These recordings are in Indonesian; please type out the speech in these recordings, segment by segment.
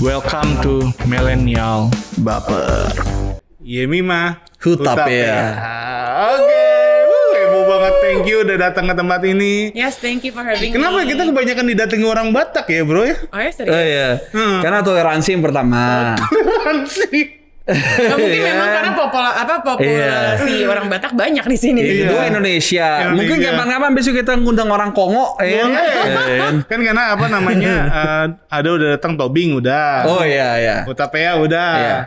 Welcome to Millennial Baper. Yemima Hutapea. Oke, heboh banget. Thank you udah datang ke tempat ini. Yes, thank you for having Kenapa me. kita kebanyakan didatangi orang Batak ya, bro ya? Oh ya, serius? Oh iya. Karena toleransi yang pertama. Sih. Nah, mungkin memang karena populasi orang Batak banyak di sini. Iya. Kedua Indonesia. Mungkin kapan-kapan besok kita ngundang orang Kongo ya. Kan karena apa namanya? Ada udah datang Tobing udah. Oh iya iya. Hutapea udah. Iya.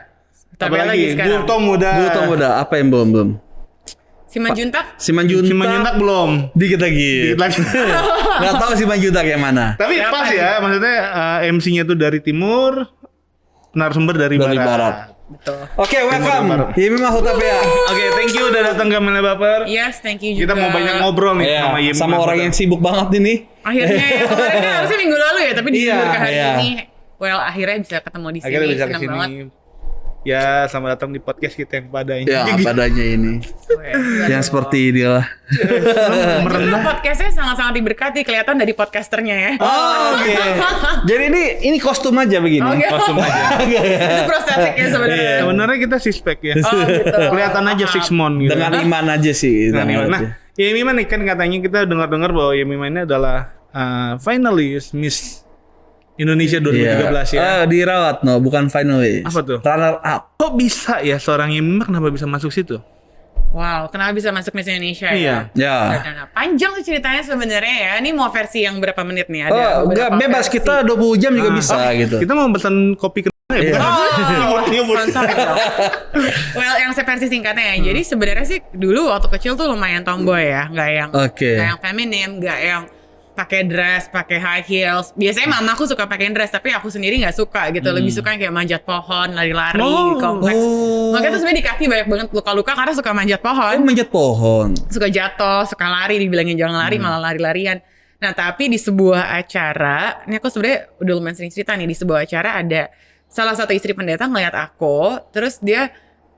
Apa Hutapea lagi lagi? sekarang. Gultong udah. Gultong udah. Apa yang belum? Simanjuntak? Simanjuntak. Simanjuntak belum. Dikit lagi. Dikit lagi. Gak tahu Simanjuntak yang mana. Tapi Siapa pas nih? ya, maksudnya MC-nya tuh dari timur, narasumber dari barat. Betul. Oke, welcome. Yemima Hutapea. Oke, thank you udah datang ke Millennial Baper. Yes, thank you juga. Kita mau banyak ngobrol nih Iya, sama Yemima. sama orang yang sibuk banget ini. Akhirnya ya, kemarin kan harusnya minggu lalu ya, tapi Iya, diundur ke hari iya. ini. Well, akhirnya bisa ketemu di sini. Akhirnya bisa Senang kesini. banget. Ya, selamat datang di podcast kita yang padanya. Ya, padanya ini. Yang seperti dia lah. Karena podcastnya sangat-sangat diberkati, kelihatan dari podcasternya ya. Oh, oke. Jadi ini kostum aja begini. Oke. Kostum aja. Itu prostetiknya sebenarnya. Sebenarnya kita six pack ya. Oh gitu. Kelihatan aja six mon gitu. Dengan iman aja sih. Nah, dengan nah, aja. Yemima nih kan katanya kita dengar-dengar bahwa Yemima ini adalah finalis Miss Indonesia 2013 ya. Dirawat bukan finalist. Apa tuh? Runner up. Kok bisa ya seorang Yemima kenapa bisa masuk situ? Wow, kenapa bisa masuk Miss Indonesia Iya. ya? Ya. Nah, panjang tuh ceritanya sebenarnya ya. Ini mau versi yang berapa menit nih? Oh, enggak beberapa bebas versi. kita 20 jam juga bisa gitu. Kita mau pesan kopi ke Iya. Sponsor ya. Well, yang versi singkatnya ya. Jadi sebenarnya sih dulu waktu kecil tuh lumayan tomboy ya, nggak yang Oke. nggak yang feminim, nggak yang pakai dress, pakai high heels. Biasanya mamaku suka pakai dress, tapi aku sendiri nggak suka gitu. Lebih suka yang kayak manjat pohon, lari-lari, kompleks. Makanya tuh sebenarnya di kaki banyak banget luka-luka karena suka manjat pohon. Manjat pohon. Suka jatuh, suka lari, dibilangin jangan lari malah lari-larian. Nah tapi di sebuah acara, ini aku sebenarnya udah lumayan sering cerita nih, di sebuah acara ada salah satu istri pendeta ngeliat aku, terus dia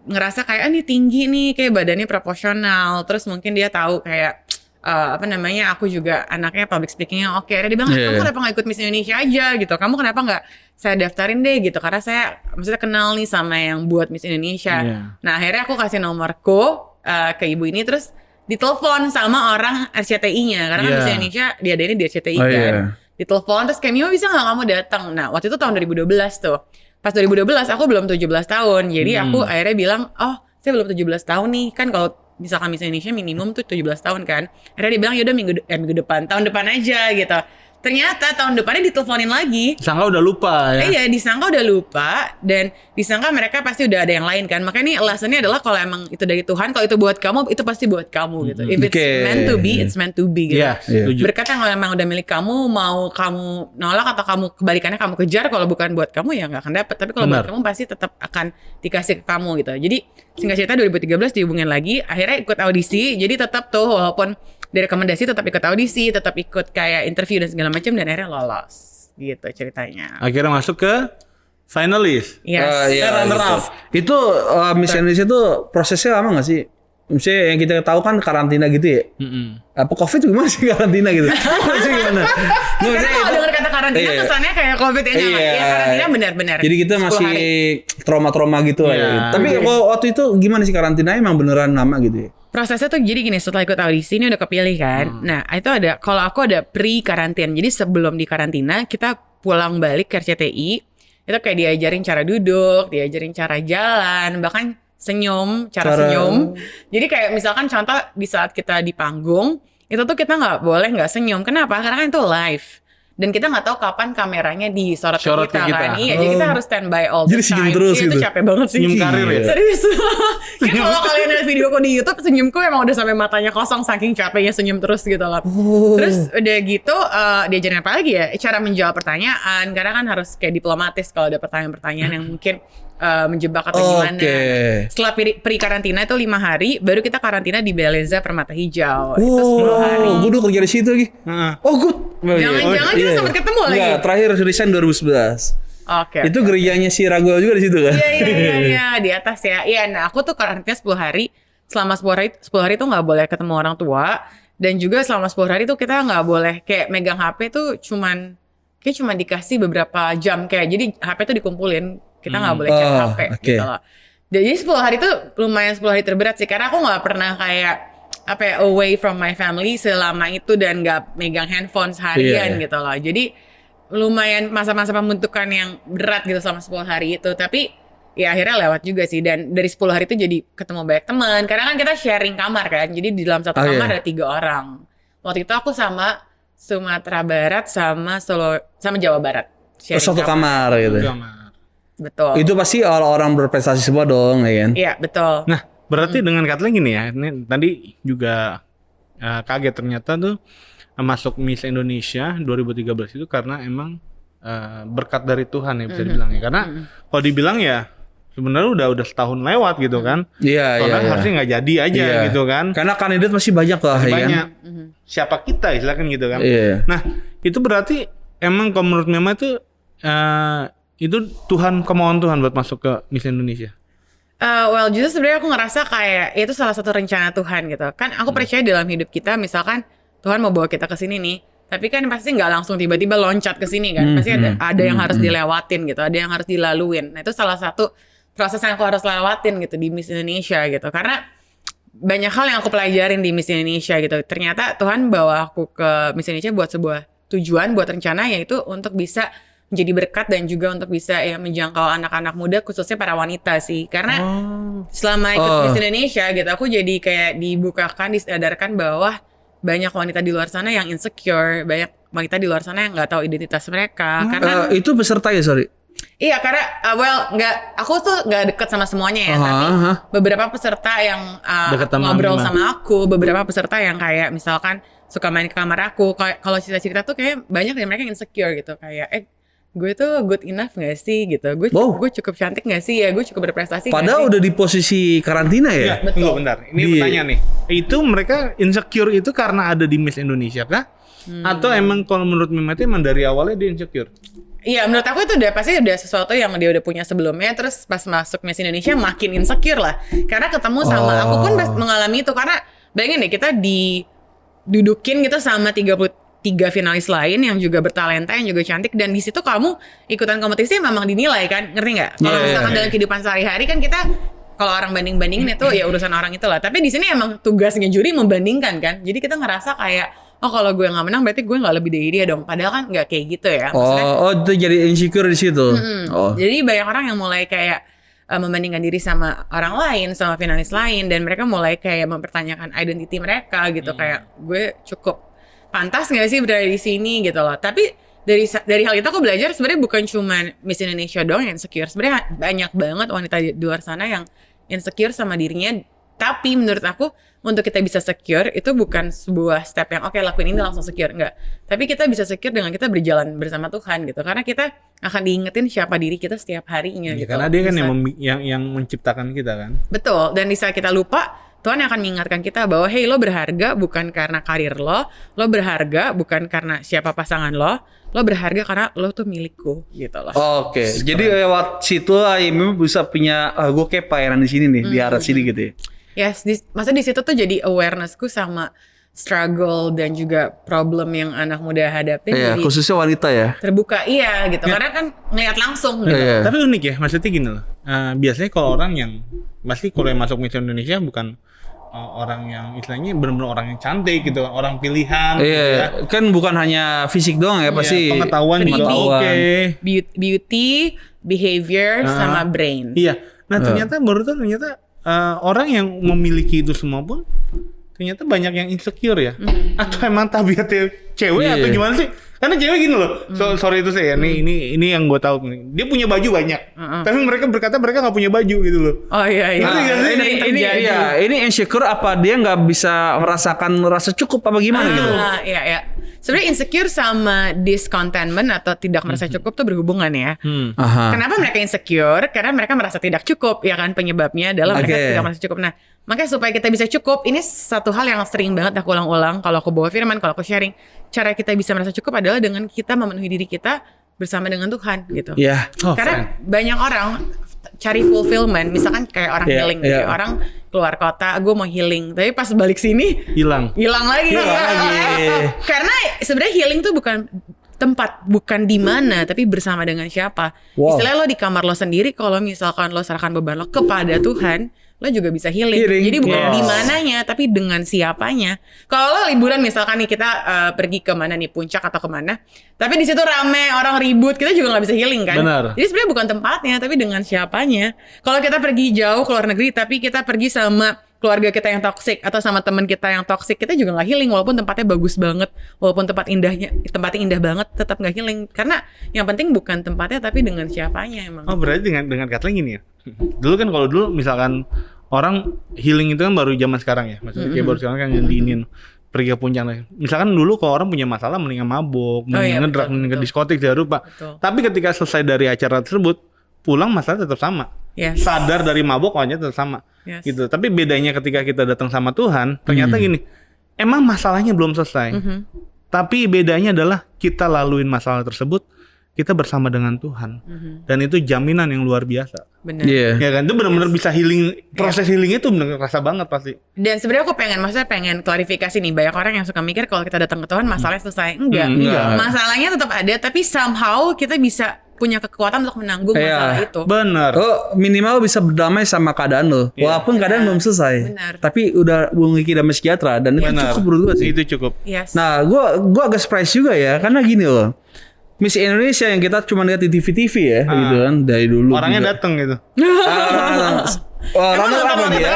ngerasa kayak nih tinggi nih, kayak badannya proporsional, terus mungkin dia tahu kayak aku juga anaknya public speakingnya oke. Dia bilang, kamu kenapa nggak ikut Miss Indonesia aja gitu, kamu kenapa nggak saya daftarin deh gitu, karena saya maksudnya kenal nih sama yang buat Miss Indonesia. Nah akhirnya aku kasih nomorku ke ibu ini, terus ditelepon sama orang RCTI-nya karena kan Miss Indonesia diadainnya di RCTI kan. Ditelepon terus kayak, Mima bisa gak kamu datang? Nah waktu itu tahun 2012 tuh. Pas 2012 aku belum 17 tahun. Jadi aku akhirnya bilang, oh saya belum 17 tahun nih. Kan kalau misalkan Miss Indonesia minimum tuh 17 tahun kan. Akhirnya dia bilang, yaudah minggu depan, tahun depan aja gitu. Ternyata tahun depannya diteleponin lagi. Disangka udah lupa ya. Iya, disangka udah lupa dan disangka mereka pasti udah ada yang lain kan. Makanya ini alasannya adalah kalau emang itu dari Tuhan, kalau itu buat kamu, itu pasti buat kamu gitu. If it's meant to be, it's meant to be gitu. Iya, setuju. Berkata kalau emang udah milik kamu, mau kamu nolak atau kamu kebalikannya kamu kejar, kalau bukan buat kamu ya nggak akan dapet. Tapi kalau buat kamu pasti tetap akan dikasih ke kamu gitu. Jadi singkat cerita 2013 dihubungin lagi, akhirnya ikut audisi. Jadi tetap tuh walaupun dari rekomendasi tetap ikut audisi, tetap ikut kayak interview dan segala macam dan akhirnya lolos gitu ceritanya. Akhirnya masuk ke finalis. Yes. Runner up. Itu Miss Indonesia tuh prosesnya lama gak sih? Misalnya yang kita tahu kan karantina gitu ya. Apa COVID gimana sih karantina gitu? Maksudnya gimana? Karena kalau dengar kata karantina kesannya kayak COVID ya. Ya karantina benar-benar. Jadi kita 10 masih hari. trauma-trauma gitu ya. Tapi kalau waktu itu gimana sih karantinanya emang beneran lama gitu ya? Prosesnya tuh jadi gini, setelah ikut audisi ini udah kepilih kan. Nah itu ada, kalau aku ada pre-karantina. Jadi sebelum di karantina kita pulang balik ke RCTI. Itu kayak diajarin cara duduk, diajarin cara jalan, bahkan senyum, cara senyum. Jadi kayak misalkan contoh di saat kita di panggung, itu tuh kita nggak boleh nggak senyum. Kenapa? Karena kan itu live. Dan kita nggak tahu kapan kameranya disorot ke kita kan. Iya, jadi kita harus standby all the Jadi time. senyum terus Iya, gitu. itu capek banget sih. Senyum karir ya? Serius. Kan kalau kalian lihat videoku di YouTube, senyumku emang udah sampai matanya kosong saking capeknya senyum terus gitu loh. Terus udah gitu diajarin apa lagi ya? Cara menjawab pertanyaan. Karena kan harus kayak diplomatis kalau ada pertanyaan-pertanyaan yang mungkin menjebak atau gimana. Setelah pre-karantina itu 5 hari, baru kita karantina di Beleza Permata Hijau. Itu 10 hari. Gue udah kerja di situ lagi. Oh gue. Jangan-jangan kita sempat ketemu lagi. Enggak, terakhir resign 2011. Oke. Itu gerejanya si Rago juga di situ kan? Iya di atas ya. Iya, nah aku tuh karantina 10 hari. Selama 10 hari tuh nggak boleh ketemu orang tua. Dan juga selama 10 hari tuh kita nggak boleh kayak megang HP tuh cuman kayak cuma dikasih beberapa jam kayak jadi HP tuh dikumpulin, kita nggak boleh cek HP gitu loh. Jadi 10 hari tuh lumayan 10 hari terberat sih karena aku nggak pernah kayak away from my family selama itu dan nggak megang handphone seharian gitu loh. Jadi lumayan masa-masa pembentukan yang berat gitu selama 10 hari itu. Tapi ya akhirnya lewat juga sih. Dan dari 10 hari itu jadi ketemu banyak teman. Karena kan kita sharing kamar kan. Jadi di dalam satu kamar ada 3 orang. Waktu itu aku sama Sumatera Barat sama Jawa Barat. Satu kamar gitu. Betul. Itu pasti orang-orang berprestasi semua dong, ya kan? Iya, betul. Nah, berarti dengan kata gini ya, ini tadi juga kaget ternyata tuh masuk Miss Indonesia 2013 itu karena emang berkat dari Tuhan ya bisa dibilang ya. Karena kalau dibilang ya sebenarnya udah setahun lewat gitu kan. Iya. Harusnya nggak jadi aja gitu kan. Karena kandidat masih banyak lah ya banyak. Kan? Siapa kita istilahnya gitu kan. Nah, itu berarti emang kalau menurut Mema itu Tuhan, kemauan Tuhan buat masuk ke Miss Indonesia. Well, justru sebenarnya aku ngerasa kayak itu salah satu rencana Tuhan gitu. Kan aku percaya dalam hidup kita misalkan Tuhan mau bawa kita ke sini nih, tapi kan pasti nggak langsung tiba-tiba loncat ke sini kan. Pasti ada yang harus dilewatin gitu, ada yang harus dilaluin. Nah, itu salah satu proses yang aku harus lewatin gitu di Miss Indonesia gitu. Karena banyak hal yang aku pelajarin di Miss Indonesia gitu. Ternyata Tuhan bawa aku ke Miss Indonesia buat sebuah tujuan, buat rencana yaitu untuk bisa menjadi berkat dan juga untuk bisa ya menjangkau anak-anak muda khususnya para wanita sih. Karena selama ikut Miss Indonesia gitu aku jadi kayak dibukakan, disadarkan bahwa banyak wanita di luar sana yang insecure, banyak wanita di luar sana yang nggak tahu identitas mereka. Karena itu peserta ya, sorry. Iya, karena aku tuh nggak deket sama semuanya ya, tapi beberapa peserta yang ngobrol sama aku, beberapa peserta yang kayak misalkan suka main ke kamar aku, kalau cerita-cerita tuh kayak banyak dari mereka yang insecure gitu, kayak gue tuh good enough gak sih gitu, gue cukup cantik gak sih ya, gue cukup berprestasi. Padahal udah di posisi karantina ya. Betul. Tunggu bentar, ini pertanyaan nih. Itu mereka insecure itu karena ada di Miss Indonesia kah? Atau emang kalau menurut Mema itu emang dari awalnya dia insecure? Iya, menurut aku itu pasti udah sesuatu yang dia udah punya sebelumnya, terus pas masuk Miss Indonesia makin insecure lah. Karena ketemu sama aku pun mengalami itu, karena bayangin deh kita didudukin gitu sama 33 finalis lain yang juga bertalenta, yang juga cantik, dan di situ kamu ikutan kompetisi memang dinilai kan, ngerti nggak? Kalau misalkan dalam kehidupan sehari-hari kan kita kalau orang banding-bandingin itu ya urusan orang itulah. Tapi di sini emang tugasnya juri membandingkan kan. Jadi kita ngerasa kayak kalau gue nggak menang berarti gue nggak lebih dari dia dong. Padahal kan nggak kayak gitu ya. Itu jadi insecure di situ. Jadi banyak orang yang mulai kayak membandingkan diri sama orang lain, sama finalis lain, dan mereka mulai kayak mempertanyakan identiti mereka gitu. Kayak gue cukup pantas nggak sih berada di sini gitu loh. Tapi dari hal itu aku belajar sebenarnya bukan cuma Miss Indonesia doang yang insecure. Sebenarnya banyak banget wanita di luar sana yang insecure sama dirinya. Tapi menurut aku untuk kita bisa secure itu bukan sebuah step yang oke, lakuin ini langsung secure, enggak. Tapi kita bisa secure dengan kita berjalan bersama Tuhan gitu. Karena kita akan diingetin siapa diri kita setiap harinya gitu. Karena dia kan yang menciptakan kita kan. Betul. Dan di saat kita lupa, Tuhan akan mengingatkan kita bahwa hey, lo berharga bukan karena karir lo berharga bukan karena siapa pasangan lo berharga karena lo tuh milikku gitu loh. Oke. Jadi lewat situ memang bisa punya gue kayak pelayanan di sini nih di arah sini gitu ya. Yes, maksudnya di situ tuh jadi awarenessku sama struggle dan juga problem yang anak muda hadapin. Iya, khususnya wanita ya. Terbuka gitu. Karena kan ngeliat langsung gitu. Tapi unik ya, maksudnya gini loh. Biasanya kalau orang yang pasti kalau yang masuk Miss Indonesia bukan orang yang istilahnya benar-benar orang yang cantik gitu, orang pilihan. Iya, gitu ya. Kan bukan hanya fisik doang ya, pasti pengetahuan juga oke. Beauty, behavior, sama brain. Iya. Nah ternyata orang yang memiliki itu semua pun ternyata banyak yang insecure ya. Atau emang tabiatnya cewek atau gimana sih? Karena cewek gini loh. Sorry itu saya. Ini yang gue tahu. Dia punya baju banyak. Tapi mereka berkata mereka nggak punya baju gitu loh. Oh iya. Ini insecure apa dia nggak bisa merasakan rasa cukup apa gimana gitu? Iya. Sebenarnya insecure sama discontentment atau tidak merasa cukup tuh berhubungan ya. Kenapa mereka insecure? Karena mereka merasa tidak cukup, ya kan, penyebabnya adalah mereka tidak merasa cukup. Nah, makanya supaya kita bisa cukup, ini satu hal yang sering banget aku ulang-ulang kalau aku bawa firman, kalau aku sharing. Cara kita bisa merasa cukup adalah dengan kita memenuhi diri kita bersama dengan Tuhan gitu. Karena banyak orang cari fulfillment, misalkan kayak orang healing, kayak orang keluar kota, gue mau healing, tapi pas balik sini hilang lagi. Karena sebenarnya healing tuh bukan tempat, bukan di mana, tapi bersama dengan siapa. Wow. Istilahnya lo di kamar lo sendiri, kalau misalkan lo serahkan beban lo kepada Tuhan, lo juga bisa healing. Jadi bukan di mananya, tapi dengan siapanya. Kalau lo liburan misalkan nih kita pergi ke mana nih, puncak atau kemana, tapi di situ rame, orang ribut, kita juga nggak bisa healing kan? Benar. Jadi sebenarnya bukan tempatnya, tapi dengan siapanya. Kalau kita pergi jauh ke luar negeri, tapi kita pergi sama keluarga kita yang toksik atau sama teman kita yang toksik, kita juga nggak healing walaupun tempatnya bagus banget, walaupun tempatnya indah banget, tetap nggak healing karena yang penting bukan tempatnya tapi dengan siapanya emang. Oh berarti dengan kata gini ya. Dulu kan kalau dulu misalkan orang healing itu kan baru zaman sekarang ya, maksudnya kayak baru sekarang kan yang diinin pergi ke puncak. Misalkan dulu kalau orang punya masalah mendingan mabuk, mendingan ngedrak, mendingan ke diskotik segala rupa. Tapi ketika selesai dari acara tersebut, pulang masalah tetap sama. Yes. Sadar dari mabuk awalnya tetap sama. Yes. Gitu. Tapi bedanya ketika kita datang sama Tuhan, ternyata gini, emang masalahnya belum selesai. Tapi bedanya adalah kita laluin masalah tersebut, kita bersama dengan Tuhan. Dan itu jaminan yang luar biasa. Benar. Ya kan, itu benar-benar bisa healing, proses healingnya itu benar rasa banget pasti. Dan sebenarnya aku pengen klarifikasi nih, banyak orang yang suka mikir kalau kita datang ke Tuhan masalahnya selesai. Enggak. Masalahnya tetap ada, tapi somehow kita bisa punya kekuatan untuk menanggung masalah itu. Benar. Oh, minimal bisa berdamai sama keadaan lo. Walaupun keadaan belum selesai. Benar. Tapi udah memiliki damai sejahtera dan itu cukup menurut gue sih. Itu cukup. Yes. Nah, gue agak surprise juga ya karena gini loh. Miss Indonesia yang kita cuma lihat di TV-TV ya gitu kan dari dulu. Orangnya datang gitu. Runner apa dia?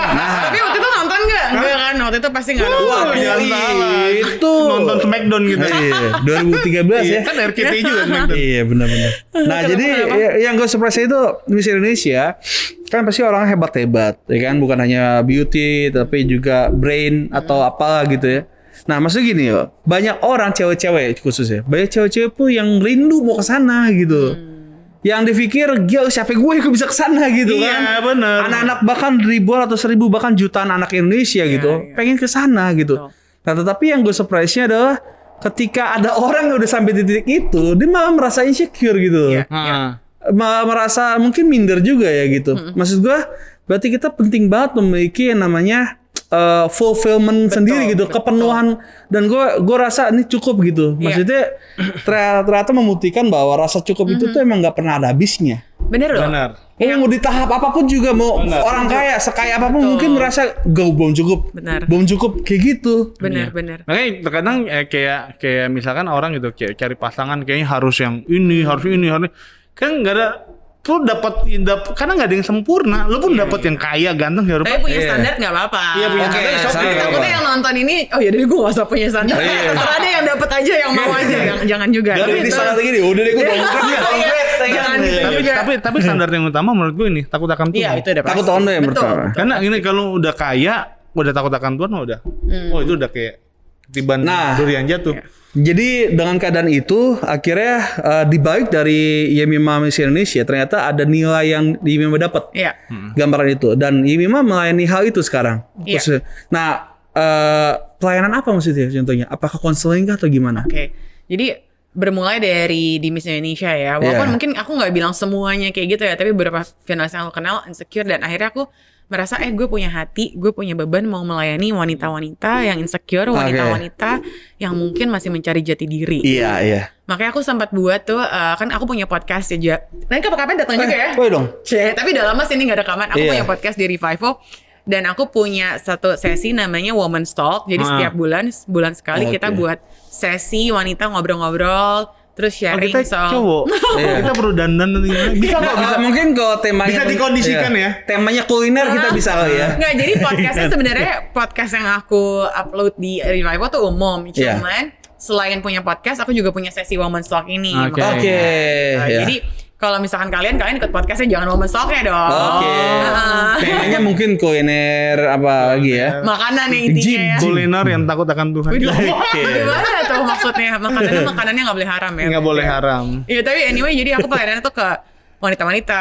Tapi waktu itu nonton nggak? Enggak kan? Waktu itu pasti nggak nonton. Wah, jangan salah. Itu Nonton Smackdown gitu. Iya, 2013 ya. Kan RCTI juga Smackdown. Iya benar-benar. Nah jadi yang gue surprise itu Miss Indonesia kan pasti orang hebat-hebat, ya kan bukan hanya beauty tapi juga brain atau apa gitu ya. Nah maksudnya gini ya, banyak orang cewek-cewek khususnya, banyak cewek-cewek pun yang rindu mau ke sana gitu. Yang dipikir, gila siapa gue bisa ke sana gitu kan. Iya benar. Anak-anak bahkan ribuan atau 1.000 bahkan jutaan anak Indonesia gitu, pengen ke sana gitu. Nah tetapi yang gue surprise-nya adalah ketika ada orang yang udah sampai di titik itu, dia malah merasa insecure gitu. Malah merasa mungkin minder juga ya gitu. Maksud gue, berarti kita penting banget memiliki yang namanya fulfillment sendiri gitu, kepenuhan. Dan gue rasa ini cukup gitu. Maksudnya ternyata membuktikan bahwa rasa cukup itu tuh emang nggak pernah ada habisnya. Bener loh. Benar. Mau di tahap apapun juga, mau orang kaya sekaya apapun mungkin merasa belum cukup. Belum cukup kayak gitu. Bener. Makanya terkadang kayak misalkan orang gitu kayak cari pasangan kayaknya harus yang ini, harus kan nggak ada. Tuh dapat karena nggak ada yang sempurna. Lu pun dapat yang kaya, ganteng, ya tapi punya standar nggak apa-apa. Iya punya standar. Takutnya yang nonton ini, oh ya jadi gue nggak usah punya standar. Terserah ada yang dapat aja, yang mau aja, jangan juga. Dari standar gini, udah deh gue Jangan gitu. Tapi standar yang utama menurut gue ini takut akan Tuhan. Iya itu udah pasti. takut Tuhan yang pertama. Karena ini kalau udah kaya, udah takut akan Tuhan udah. Oh itu udah kayak tiban durian jatuh. Jadi dengan keadaan itu akhirnya dibalik dari Yemima Miss Indonesia ternyata ada nilai yang Yemima dapat. Iya. Gambaran itu dan Yemima melayani hal itu sekarang. Iya. Nah, pelayanan apa maksudnya contohnya? Apakah konseling kah atau gimana? Oke. Jadi bermulai dari di Miss Indonesia ya. Walaupun mungkin aku nggak bilang semuanya kayak gitu ya, tapi beberapa finalis yang aku kenal insecure dan akhirnya aku merasa gue punya hati, gue punya beban mau melayani wanita-wanita yang insecure, wanita-wanita yang mungkin masih mencari jati diri. Iya. Makanya aku sempat buat tuh, kan aku punya podcast ya. Nanti kapan-kapan datang juga ya. Boleh dong. Tapi udah lama sih ini gak rekaman. Aku punya podcast di Revival. Dan aku punya satu sesi namanya Woman's Talk. Jadi setiap bulan sekali kita buat sesi wanita ngobrol-ngobrol. Terus sharing kita soal cowok, kita perlu dandan nanti bisa nggak bisa mungkin kalau temanya bisa dikondisikan ya. Temanya kuliner kita bisa kali ya. Nggak, jadi podcastnya sebenarnya podcast yang aku upload di Revival tuh umum. Cuman selain punya podcast, aku juga punya sesi Women's Talk ini. Jadi kalau misalkan kalian ikut podcastnya jangan Women's Talk-nya dong. Temanya mungkin kuliner apa lagi ya? Makanan yang intinya ya. Kuliner yang takut akan Tuhan. Gimana tuh maksudnya? Makanannya nggak boleh haram ya? Nggak boleh haram. Iya tapi anyway jadi aku pelayanannya tuh ke wanita-wanita,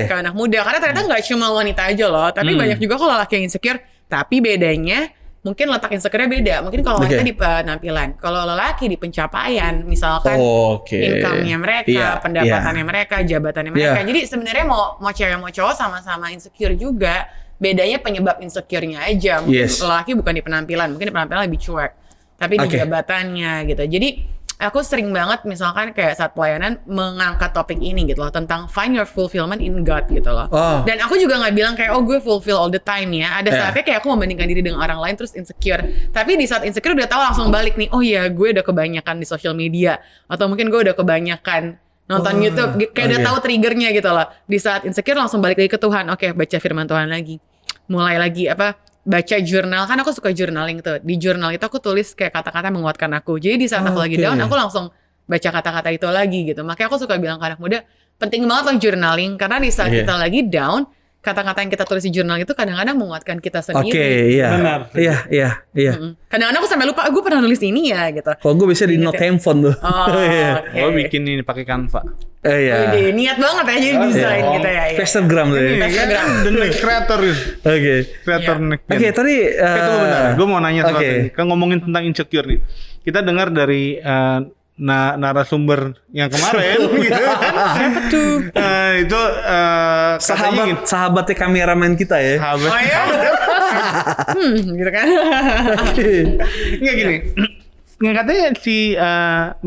ke anak muda. Karena ternyata nggak cuma wanita aja loh. Tapi banyak juga kalau laki yang insecure. Tapi bedanya mungkin letak insecure-nya beda. Mungkin kalau wanita di penampilan, kalau lelaki di pencapaian, misalkan income-nya mereka, pendapatannya mereka, jabatannya mereka. Jadi sebenarnya mau cewek mau cowok sama-sama insecure juga. Bedanya penyebab insecure-nya aja. Mungkin lelaki bukan di penampilan, mungkin di penampilan lebih cuek, tapi di jabatannya gitu. Jadi aku sering banget misalkan kayak saat pelayanan mengangkat topik ini gitu loh, tentang find your fulfillment in God gitu loh. Dan aku juga nggak bilang kayak gue fulfill all the time ya. Ada saatnya kayak aku membandingkan diri dengan orang lain terus insecure. Tapi di saat insecure udah tahu langsung balik nih, oh iya gue udah kebanyakan di social media, atau mungkin gue udah kebanyakan nonton YouTube, kayak udah tahu triggernya gitu loh. Di saat insecure langsung balik lagi ke Tuhan. Oke, baca firman Tuhan lagi. Mulai lagi baca jurnal, kan aku suka journaling tuh. Di jurnal itu aku tulis kayak kata-kata menguatkan aku. Jadi di saat aku lagi down, aku langsung baca kata-kata itu lagi gitu. Makanya aku suka bilang ke anak muda, penting banget loh journaling. Karena di saat kita lagi down, kata-kata yang kita tulis di jurnal itu kadang-kadang menguatkan kita sendiri. Iya. Benar. Iya. Kadang-kadang aku sampai lupa, gue pernah nulis ini ya gitu. Kalau gue bisa di note handphone tuh. Gue bikin ini pakai Canva. Iya. Wih, niat banget ya jadi desain gitu ya. Instagram tuh. Ini kan the next creator. Creator next. Oke, tadi tunggu bentar. Gue mau nanya sesuatu nih. Kan ngomongin tentang insecure nih. Kita dengar dari narasumber yang kemarin gitu. Siapa tuh? Itu sahabatnya kameramen kita ya. sahabat. Oh ya? Gitu kan. Nggak gini. Nggak, katanya si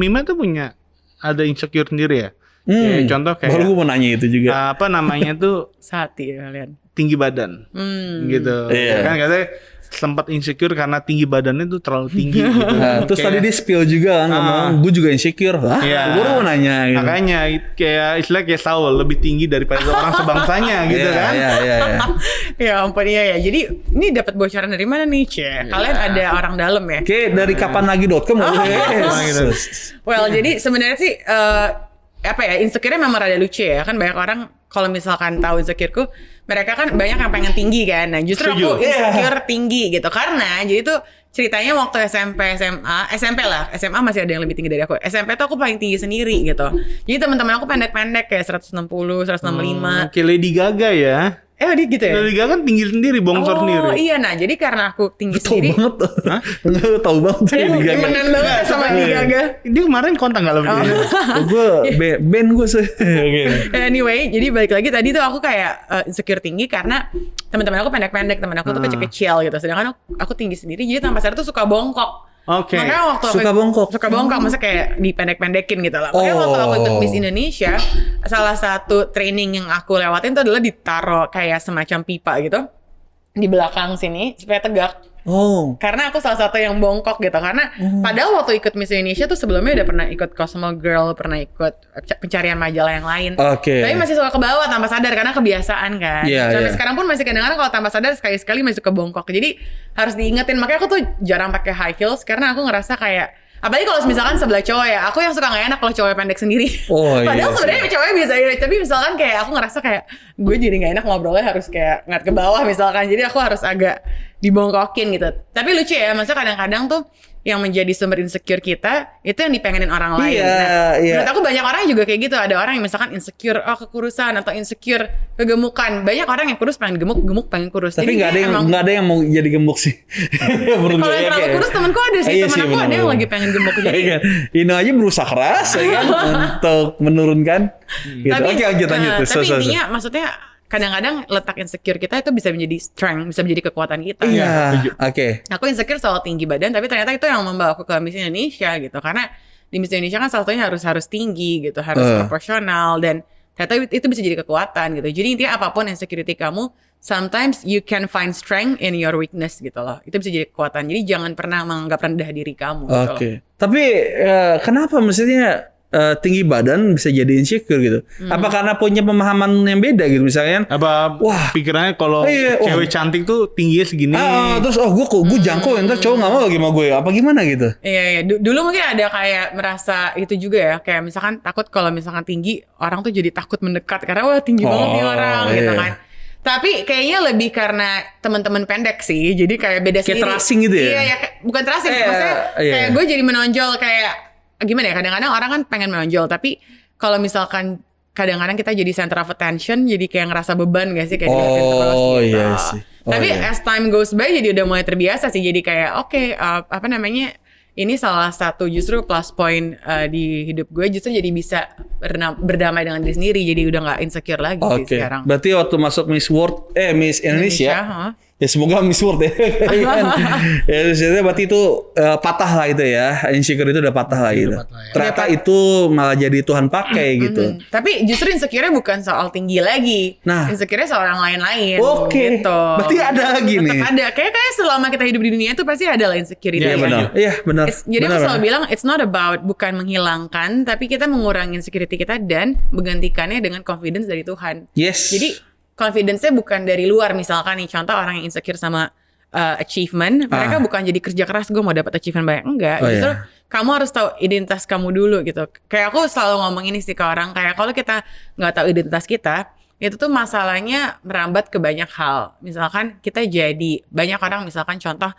Mima tuh punya ada insecure sendiri ya. Kayak contoh kayak baru gue mau nanya itu juga. apa namanya tuh Sati kalian. tinggi badan. Gitu. Iya. Kan katanya sempat insecure karena tinggi badannya tuh terlalu tinggi gitu. Terus tadi dia spill juga kan ngomong, gue juga insecure. Iya. Gue mau nanya gitu. Makanya kayak istilah kayak Saul lebih tinggi daripada orang sebangsanya gitu kan. Iya. Ya ampun iya ya. Jadi ini dapat bocoran dari mana nih, Kalian ada orang dalam ya? Oke, dari kapanlagi.com. Well, jadi sebenarnya sih insecure memang rada lucu ya. Kan banyak orang kalau misalkan tahu insecureku, mereka kan banyak yang pengen tinggi kan. Nah, justru aku insecure tinggi gitu. Karena jadi tuh ceritanya waktu SMP lah. SMA masih ada yang lebih tinggi dari aku. SMP tuh aku paling tinggi sendiri gitu. Jadi teman-teman aku pendek-pendek kayak 160, 165. Kayak Lady Gaga ya. Dia gitu ya? Lady Gaga kan tinggi sendiri, bongsor sendiri. Oh iya, nah jadi karena aku tinggi Tahu sendiri. banget. Tahu banget Lady Gaga. Temenan banget sama Lady Gaga. Dia kemarin kontak nggak lebih dia? Gue band gue sih. Anyway, jadi balik lagi tadi tuh aku kayak insecure tinggi karena teman-teman aku pendek-pendek, teman aku tuh kecil-kecil gitu. Sedangkan aku tinggi sendiri, jadi tanpa sadar tuh suka bongkok. Oke. Makanya waktu Suka bongkok, maksudnya kayak dipendek-pendekin gitu lah. Makanya waktu aku ikut Miss Indonesia, salah satu training yang aku lewatin tuh adalah ditaruh kayak semacam pipa gitu di belakang sini supaya tegak. Karena aku salah satu yang bongkok gitu. Karena padahal waktu ikut Miss Indonesia tuh sebelumnya udah pernah ikut Cosmo Girl, pernah ikut pencarian majalah yang lain. Tapi masih suka ke bawah tanpa sadar karena kebiasaan kan. Sampai sekarang pun masih kadang-kadang kalau tanpa sadar sekali-sekali masih suka bongkok. Jadi harus diingetin. Makanya aku tuh jarang pakai high heels karena aku ngerasa kayak, apalagi kalau misalkan sebelah cowok ya, aku yang suka gak enak kalau cowok pendek sendiri. Padahal sebenarnya cowoknya biasa aja, tapi misalkan kayak aku ngerasa kayak gue jadi gak enak ngobrolnya harus kayak ngat ke bawah misalkan, jadi aku harus agak dibongkokin gitu. Tapi lucu ya, maksudnya kadang-kadang tuh yang menjadi sumber insecure kita itu yang dipengenin orang lain. Menurut aku banyak orang juga kayak gitu. Ada orang yang misalkan insecure kekurusan atau insecure kegemukan. Banyak orang yang kurus pengen gemuk pengen kurus. Tapi nggak ada yang mau jadi gemuk sih. Kalau yang terlalu kurus temanku ada sih. Temen aku ada yang lagi pengen gemuk. Ini aja berusaha keras ya kan untuk menurunkan. Gitu. Oke, lanjut. Tapi intinya maksudnya kadang-kadang letak insecure kita itu bisa menjadi strength, bisa menjadi kekuatan kita. Iya. Oke. Aku insecure soal tinggi badan, tapi ternyata itu yang membawa aku ke Miss Indonesia gitu. Karena di Miss Indonesia kan salah satunya harus tinggi gitu, harus proporsional, dan ternyata itu bisa jadi kekuatan gitu. Jadi intinya apapun insecurity kamu, sometimes you can find strength in your weakness gitu loh. Itu bisa jadi kekuatan. Jadi jangan pernah menganggap rendah diri kamu. Oke. Tapi kenapa maksudnya tinggi badan bisa jadi insecure gitu? Apa karena punya pemahaman yang beda gitu misalnya? Apa pikirannya kalau cewek cantik tuh tingginya segini? Terus gue jangkau, ntar cowok nggak mau lagi sama gue, apa gimana gitu? Iya. Dulu mungkin ada kayak merasa itu juga ya, kayak misalkan takut kalau misalkan tinggi orang tuh jadi takut mendekat karena wah tinggi banget nih orang gitu kan. Tapi kayaknya lebih karena teman-teman pendek sih, jadi kayak beda sendiri. Kayak terasing gitu ya? Iya, bukan terasing, maksudnya kayak gue jadi menonjol kayak gimana ya, kadang-kadang orang kan pengen menonjol, tapi kalau misalkan kadang-kadang kita jadi center of attention, jadi kayak ngerasa beban gak sih, kayak dilihatin terus gitu. Iya sih. Tapi as time goes by jadi udah mulai terbiasa sih, jadi kayak ini salah satu justru plus point di hidup gue, justru jadi bisa berdamai dengan diri sendiri, jadi udah gak insecure lagi sih sekarang. Berarti waktu masuk Miss Indonesia Ya semoga Miss World ya. Ya maksudnya berarti itu patah lah itu ya. Insecure itu udah patah lah gitu. patah ya. Ternyata itu malah jadi Tuhan pakai gitu. Tapi justru insecure-nya bukan soal tinggi lagi. Nah. Insecure-nya soal orang lain-lain. Oke. Gitu. Berarti ada lagi nih. Tetap ada. Kayak selama kita hidup di dunia itu pasti ada lah insecurity. Iya benar. Iya benar. Jadi aku selalu bilang it's not about bukan menghilangkan, tapi kita mengurangi insecurity kita dan menggantikannya dengan confidence dari Tuhan. Yes. Jadi confidence-nya bukan dari luar. Misalkan nih contoh orang yang insecure sama achievement, mereka bukan jadi kerja keras gue mau dapat achievement banyak, enggak. Justru kamu harus tahu identitas kamu dulu gitu. Kayak aku selalu ngomong ini sih ke orang, kayak kalau kita nggak tahu identitas kita, itu tuh masalahnya merambat ke banyak hal. Misalkan kita jadi banyak orang misalkan contoh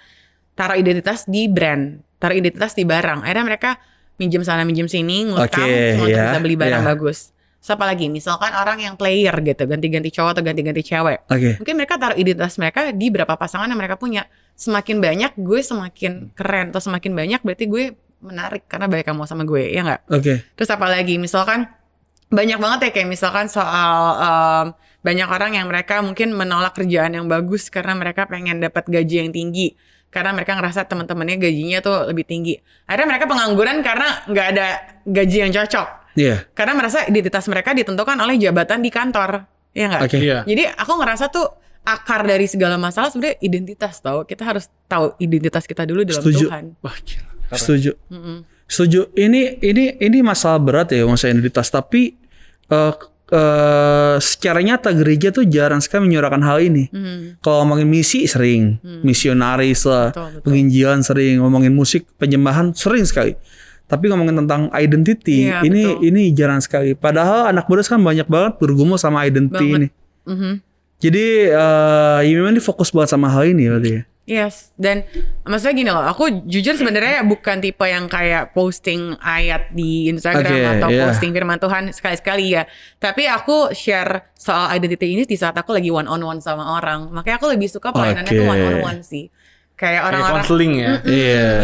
taruh identitas di brand, taruh identitas di barang. Akhirnya mereka minjem sana minjem sini, ngutang cuma untuk bisa beli barang bagus. Siapa lagi? Misalkan orang yang player gitu, ganti-ganti cowok atau ganti-ganti cewek. Mungkin mereka taruh identitas mereka di berapa pasangan yang mereka punya. Semakin banyak gue semakin keren, atau semakin banyak berarti gue menarik karena banyak kamu sama gue, ya nggak? Terus apa lagi? Misalkan banyak banget ya kayak misalkan soal banyak orang yang mereka mungkin menolak kerjaan yang bagus karena mereka pengen dapat gaji yang tinggi. Karena mereka ngerasa teman-temannya gajinya tuh lebih tinggi. Akhirnya mereka pengangguran karena nggak ada gaji yang cocok. Karena merasa identitas mereka ditentukan oleh jabatan di kantor, ya nggak? Jadi aku ngerasa tuh akar dari segala masalah sebenarnya identitas tau. Kita harus tahu identitas kita dulu dalam Tuhan. Setuju. Setuju. Ini masalah berat ya masalah identitas. Tapi secara nyata gereja tuh jarang sekali menyuarakan hal ini. Kalau ngomongin misi sering, misionaris lah, penginjilan sering, ngomongin musik, penyembahan sering sekali. Tapi ngomongin tentang identity, ini jarang sekali. Padahal anak muda sekarang banyak banget bergumul sama identity ini. Jadi ya memang ini fokus banget sama hal ini berarti. Yes, dan maksudnya gini loh, aku jujur sebenarnya bukan tipe yang kayak posting ayat di Instagram atau posting firman Tuhan sekali-sekali ya. Tapi aku share soal identity ini di saat aku lagi one on one sama orang. Makanya aku lebih suka pelayanannya tuh one on one sih. Kayak orang-orang konseling ya.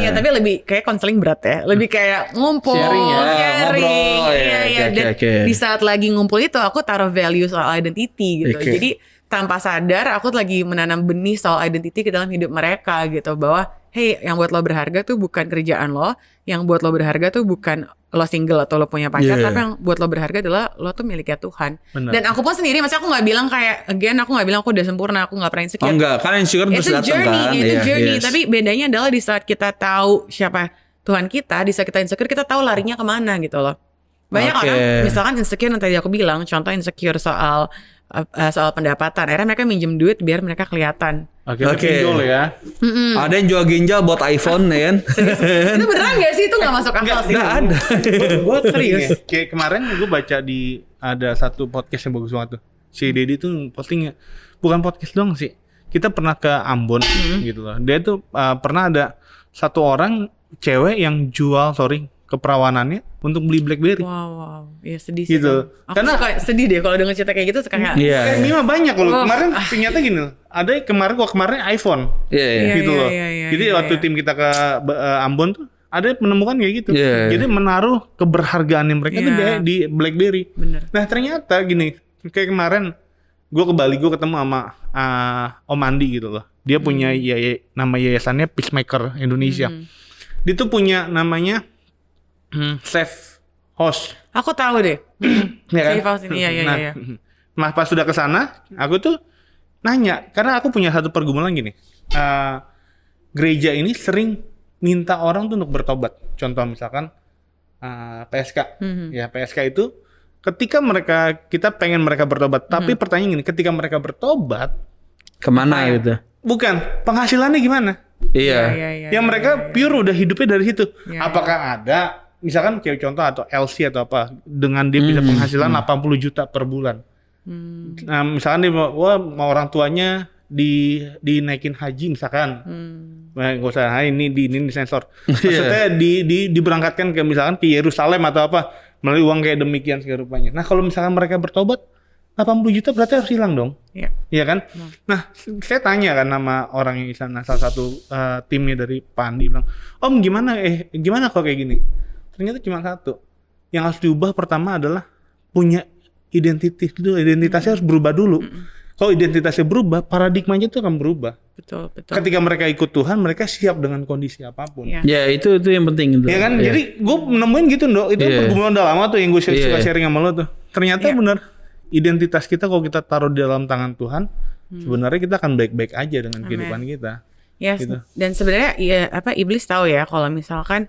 Iya, tapi lebih kayak konseling berat ya. Lebih kayak ngumpul, sharing. Dan di saat lagi ngumpul itu aku taruh value soal identity gitu. Jadi tanpa sadar aku lagi menanam benih soal identity ke dalam hidup mereka gitu, bahwa hey, yang buat lo berharga tuh bukan kerjaan lo, yang buat lo berharga tuh bukan lo single atau lo punya pacar, tapi yang buat lo berharga adalah lo tuh miliknya Tuhan. Dan aku pun sendiri, maksudnya aku nggak bilang kayak aku nggak bilang aku udah sempurna, aku nggak pernah insecure. Enggak, kan insecure terus datang kan. Itu journey. Tapi bedanya adalah di saat kita tahu siapa Tuhan kita, di saat kita insecure kita tahu larinya kemana gitu loh. Banyak orang misalkan insecure yang tadi aku bilang, contoh insecure soal pendapatan, akhirnya mereka minjem duit biar mereka kelihatan. Pinjol ya. Ada yang jual ginjal buat iPhone ya kan? Itu beneran gak sih? Itu gak masuk akal sih. Gak ada. Gue serius. Kayak kemarin gue baca ada satu podcast yang bagus banget tuh. Si Deddy tuh postingnya, bukan podcast doang sih. Kita pernah ke Ambon gitu loh. Dia tuh pernah ada satu orang cewek yang jual keperawanannya untuk beli BlackBerry. Wow. Ya sedih sih. Gitu. Aku suka sedih deh kalau denger cerita kayak gitu, kayak ini mah banyak loh. Kemarin ternyata gini loh. Ada kemarin iPhone. Gitu loh. Jadi waktu tim kita ke Ambon tuh ada menemukan kayak gitu. Jadi menaruh keberhargaan mereka tuh di BlackBerry. Bener. Nah, ternyata gini, kayak kemarin gue ke Bali, gue ketemu sama Om Andi gitu loh. Dia punya nama yayasannya Peacemaker Indonesia. Dia tuh punya namanya Safe House. Aku tahu deh. Safe House ini iya. Nah, pas sudah ke sana, aku tuh nanya karena aku punya satu pergumulan gini. Gereja ini sering minta orang tuh untuk bertobat. Contoh misalkan PSK. Ya, PSK itu ketika kita pengen mereka bertobat, tapi pertanyaan gini, ketika mereka bertobat kemana gitu? Bukan, penghasilannya gimana? Yang mereka pure udah hidupnya dari situ. Apakah ada misalkan kayak contoh atau LC atau apa dengan dia bisa penghasilan 80 juta per bulan. Nah, misalkan dia mau orang tuanya dinaikin haji misalkan. Nah, enggak usah ini sensor. Maksudnya diberangkatkan ke misalkan ke Yerusalem atau apa melalui uang kayak demikian segala rupanya. Nah, kalau misalkan mereka bertobat 80 juta berarti harus hilang dong. Iya kan? Nah, saya tanya kan nama orang yang di sana, salah satu timnya dari Pandi bilang, "Om, gimana kalau kayak gini?" Ternyata cuma satu. Yang harus diubah pertama adalah punya identitas dulu. Identitasnya harus berubah dulu. Kalau identitasnya berubah, paradigmanya itu akan berubah. betul. Ketika mereka ikut Tuhan, mereka siap dengan kondisi apapun. Iya. Ya itu yang penting gitu. Ya kan, jadi gue nemuin gitu Dok, itu pergumulan udah lama tuh yang gue suka sharing sama lo tuh. Ternyata bener, identitas kita kalau kita taruh di dalam tangan Tuhan, sebenarnya kita akan baik-baik aja dengan kehidupan kita. Ya, gitu. Dan sebenarnya iblis tahu ya kalau misalkan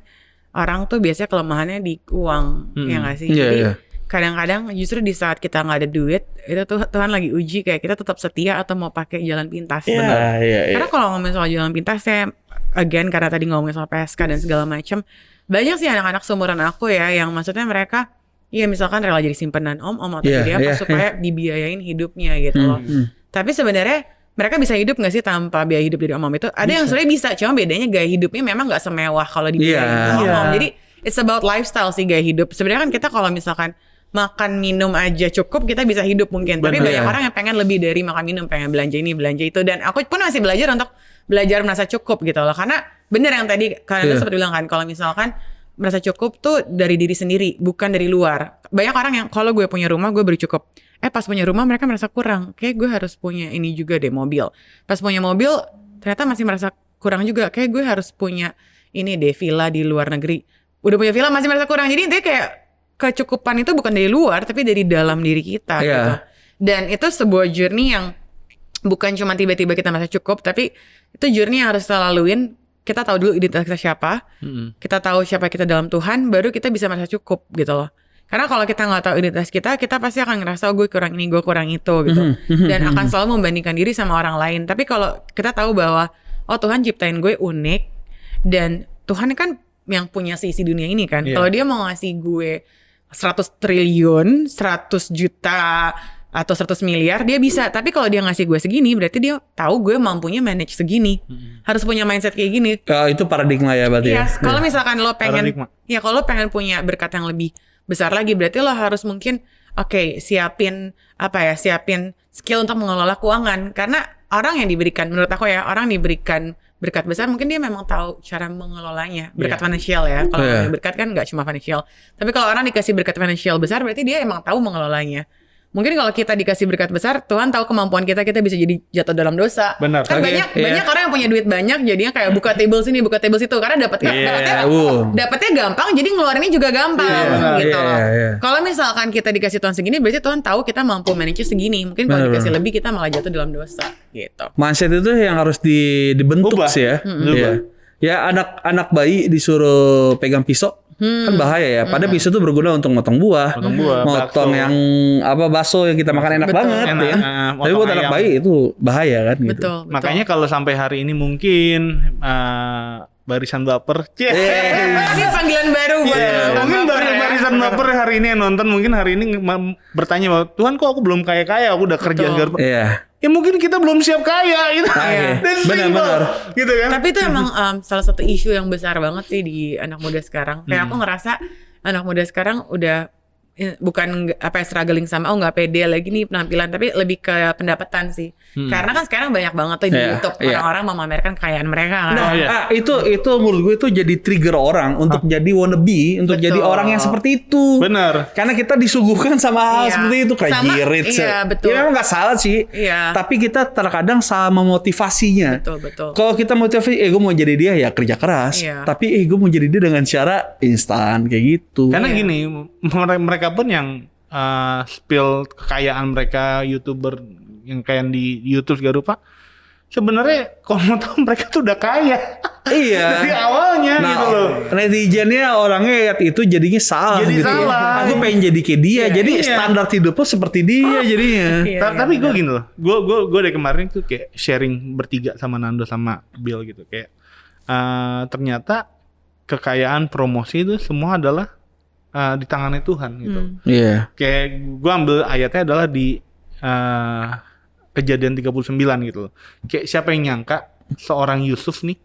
orang tuh biasanya kelemahannya di uang, ya nggak sih? Jadi kadang-kadang justru di saat kita nggak ada duit, itu tuh Tuhan lagi uji kayak kita tetap setia atau mau pakai jalan pintas. Benar. Karena kalau ngomongin soal jalan pintas, saya karena tadi ngomongin soal PSK dan segala macam, banyak sih anak-anak seumuran aku ya yang maksudnya mereka, ya misalkan rela jadi simpenan om atau jadi apa supaya dibiayain hidupnya gitu loh. Tapi sebenarnya mereka bisa hidup nggak sih tanpa biaya hidup dari om itu? Ada yang sebenarnya bisa, cuma bedanya gaya hidupnya memang nggak semewah kalau dibiayain om. Jadi it's about lifestyle sih gaya hidup. Sebenarnya kan kita kalau misalkan makan minum aja cukup kita bisa hidup mungkin. Tapi banyak orang yang pengen lebih dari makan minum, pengen belanja ini belanja itu. Dan aku pun masih belajar untuk belajar merasa cukup gitu loh. Karena bener yang tadi kalian seperti bilang kan, kalau misalkan merasa cukup tuh dari diri sendiri, bukan dari luar. Banyak orang yang kalau gue punya rumah gue beri cukup. Pas punya rumah mereka merasa kurang. Kayak gue harus punya ini juga deh, mobil. Pas punya mobil ternyata masih merasa kurang juga. Kayak gue harus punya ini deh, villa di luar negeri. Udah punya villa masih merasa kurang. Jadi intinya kayak kecukupan itu bukan dari luar tapi dari dalam diri kita gitu. Dan itu sebuah journey yang bukan cuma tiba-tiba kita merasa cukup, tapi itu journey yang harus kita laluin. Kita tahu dulu identitas kita siapa, kita tahu siapa kita dalam Tuhan, baru kita bisa merasa cukup gitu loh. Karena kalau kita nggak tahu identitas kita pasti akan ngerasa gue kurang ini, gue kurang itu gitu. Dan akan selalu membandingkan diri sama orang lain. Tapi kalau kita tahu bahwa Tuhan ciptain gue unik, dan Tuhan kan yang punya seisi dunia ini kan. Kalau dia mau ngasih gue 100 triliun, 100 juta, atau 100 miliar, dia bisa. Tapi kalau dia ngasih gue segini, berarti dia tahu gue mampunya manage segini. Harus punya mindset kayak gini. Itu paradigma ya berarti ya? Kalau misalkan lo pengen, kalau lo pengen punya berkat yang lebih besar lagi, berarti lo harus mungkin, siapin skill untuk mengelola keuangan. Karena orang yang diberikan, menurut aku ya, orang diberikan berkat besar, mungkin dia memang tahu cara mengelolanya. Berkat financial ya. Kalau berkat kan nggak cuma financial. Tapi kalau orang dikasih berkat financial besar, berarti dia emang tahu mengelolanya. Mungkin kalau kita dikasih berkat besar, Tuhan tahu kemampuan kita bisa jadi jatuh dalam dosa. Benar. Kan banyak orang yang punya duit banyak, jadinya kayak buka table sini, buka table situ, karena dapatnya gampang, jadi ngeluarinnya juga gampang gitu loh. Kalau misalkan kita dikasih Tuhan segini, berarti Tuhan tahu kita mampu manage segini. Mungkin kalau dikasih lebih, kita malah jatuh dalam dosa gitu. Mindset itu yang harus dibentuk sih ya. Ya anak bayi disuruh pegang pisau. Kan bahaya ya. Padahal pisau itu berguna untuk motong buah, motong yang bakso yang kita makan enak banget ya. Tapi buat anak bayi itu bahaya kan gitu. Betul. Makanya kalau sampai hari ini mungkin barisan baper. Ini panggilan baru buat mungkin barisan baper hari ini yang nonton mungkin hari ini bertanya bahwa Tuhan kok aku belum kaya-kaya, aku udah kerja garap. Ya mungkin kita belum siap kaya gitu. Benar. Gitu kan. Tapi itu emang salah satu isu yang besar banget sih di anak muda sekarang. Kayak aku ngerasa anak muda sekarang udah bukan struggling sama nggak pede lagi nih penampilan, tapi lebih ke pendapatan sih. Karena kan sekarang banyak banget tuh di YouTube orang-orang memamerkan kekayaan mereka kan. Itu menurut gue itu jadi trigger orang untuk jadi wannabe, untuk jadi orang yang seperti itu. Benar. Karena kita disuguhkan sama hal seperti itu, crazy rich. Betul. Ya memang nggak salah sih. Tapi kita terkadang sama motivasinya. Betul. Kalau kita motivasi, gue mau jadi dia ya kerja keras. Tapi gue mau jadi dia dengan cara instan kayak gitu. Karena gini, mereka pun yang spill kekayaan mereka, YouTuber yang kayak di YouTube segala rupa, sebenarnya kalau mau tahu mereka tuh udah kaya. Dari awalnya gitu loh. Netizennya orangnya lihat itu jadinya salah. Jadi gitu salah. Aku pengen jadi kayak dia. Jadi standar hidupnya seperti dia jadinya. Tapi gue gini loh. Gue dari kemarin tuh kayak sharing bertiga sama Nando sama Bill gitu, kayak ternyata kekayaan promosi itu semua adalah di tangannya Tuhan gitu. Kayak gue ambil ayatnya adalah di Kejadian 39 gitu loh. Kayak siapa yang nyangka seorang Yusuf nih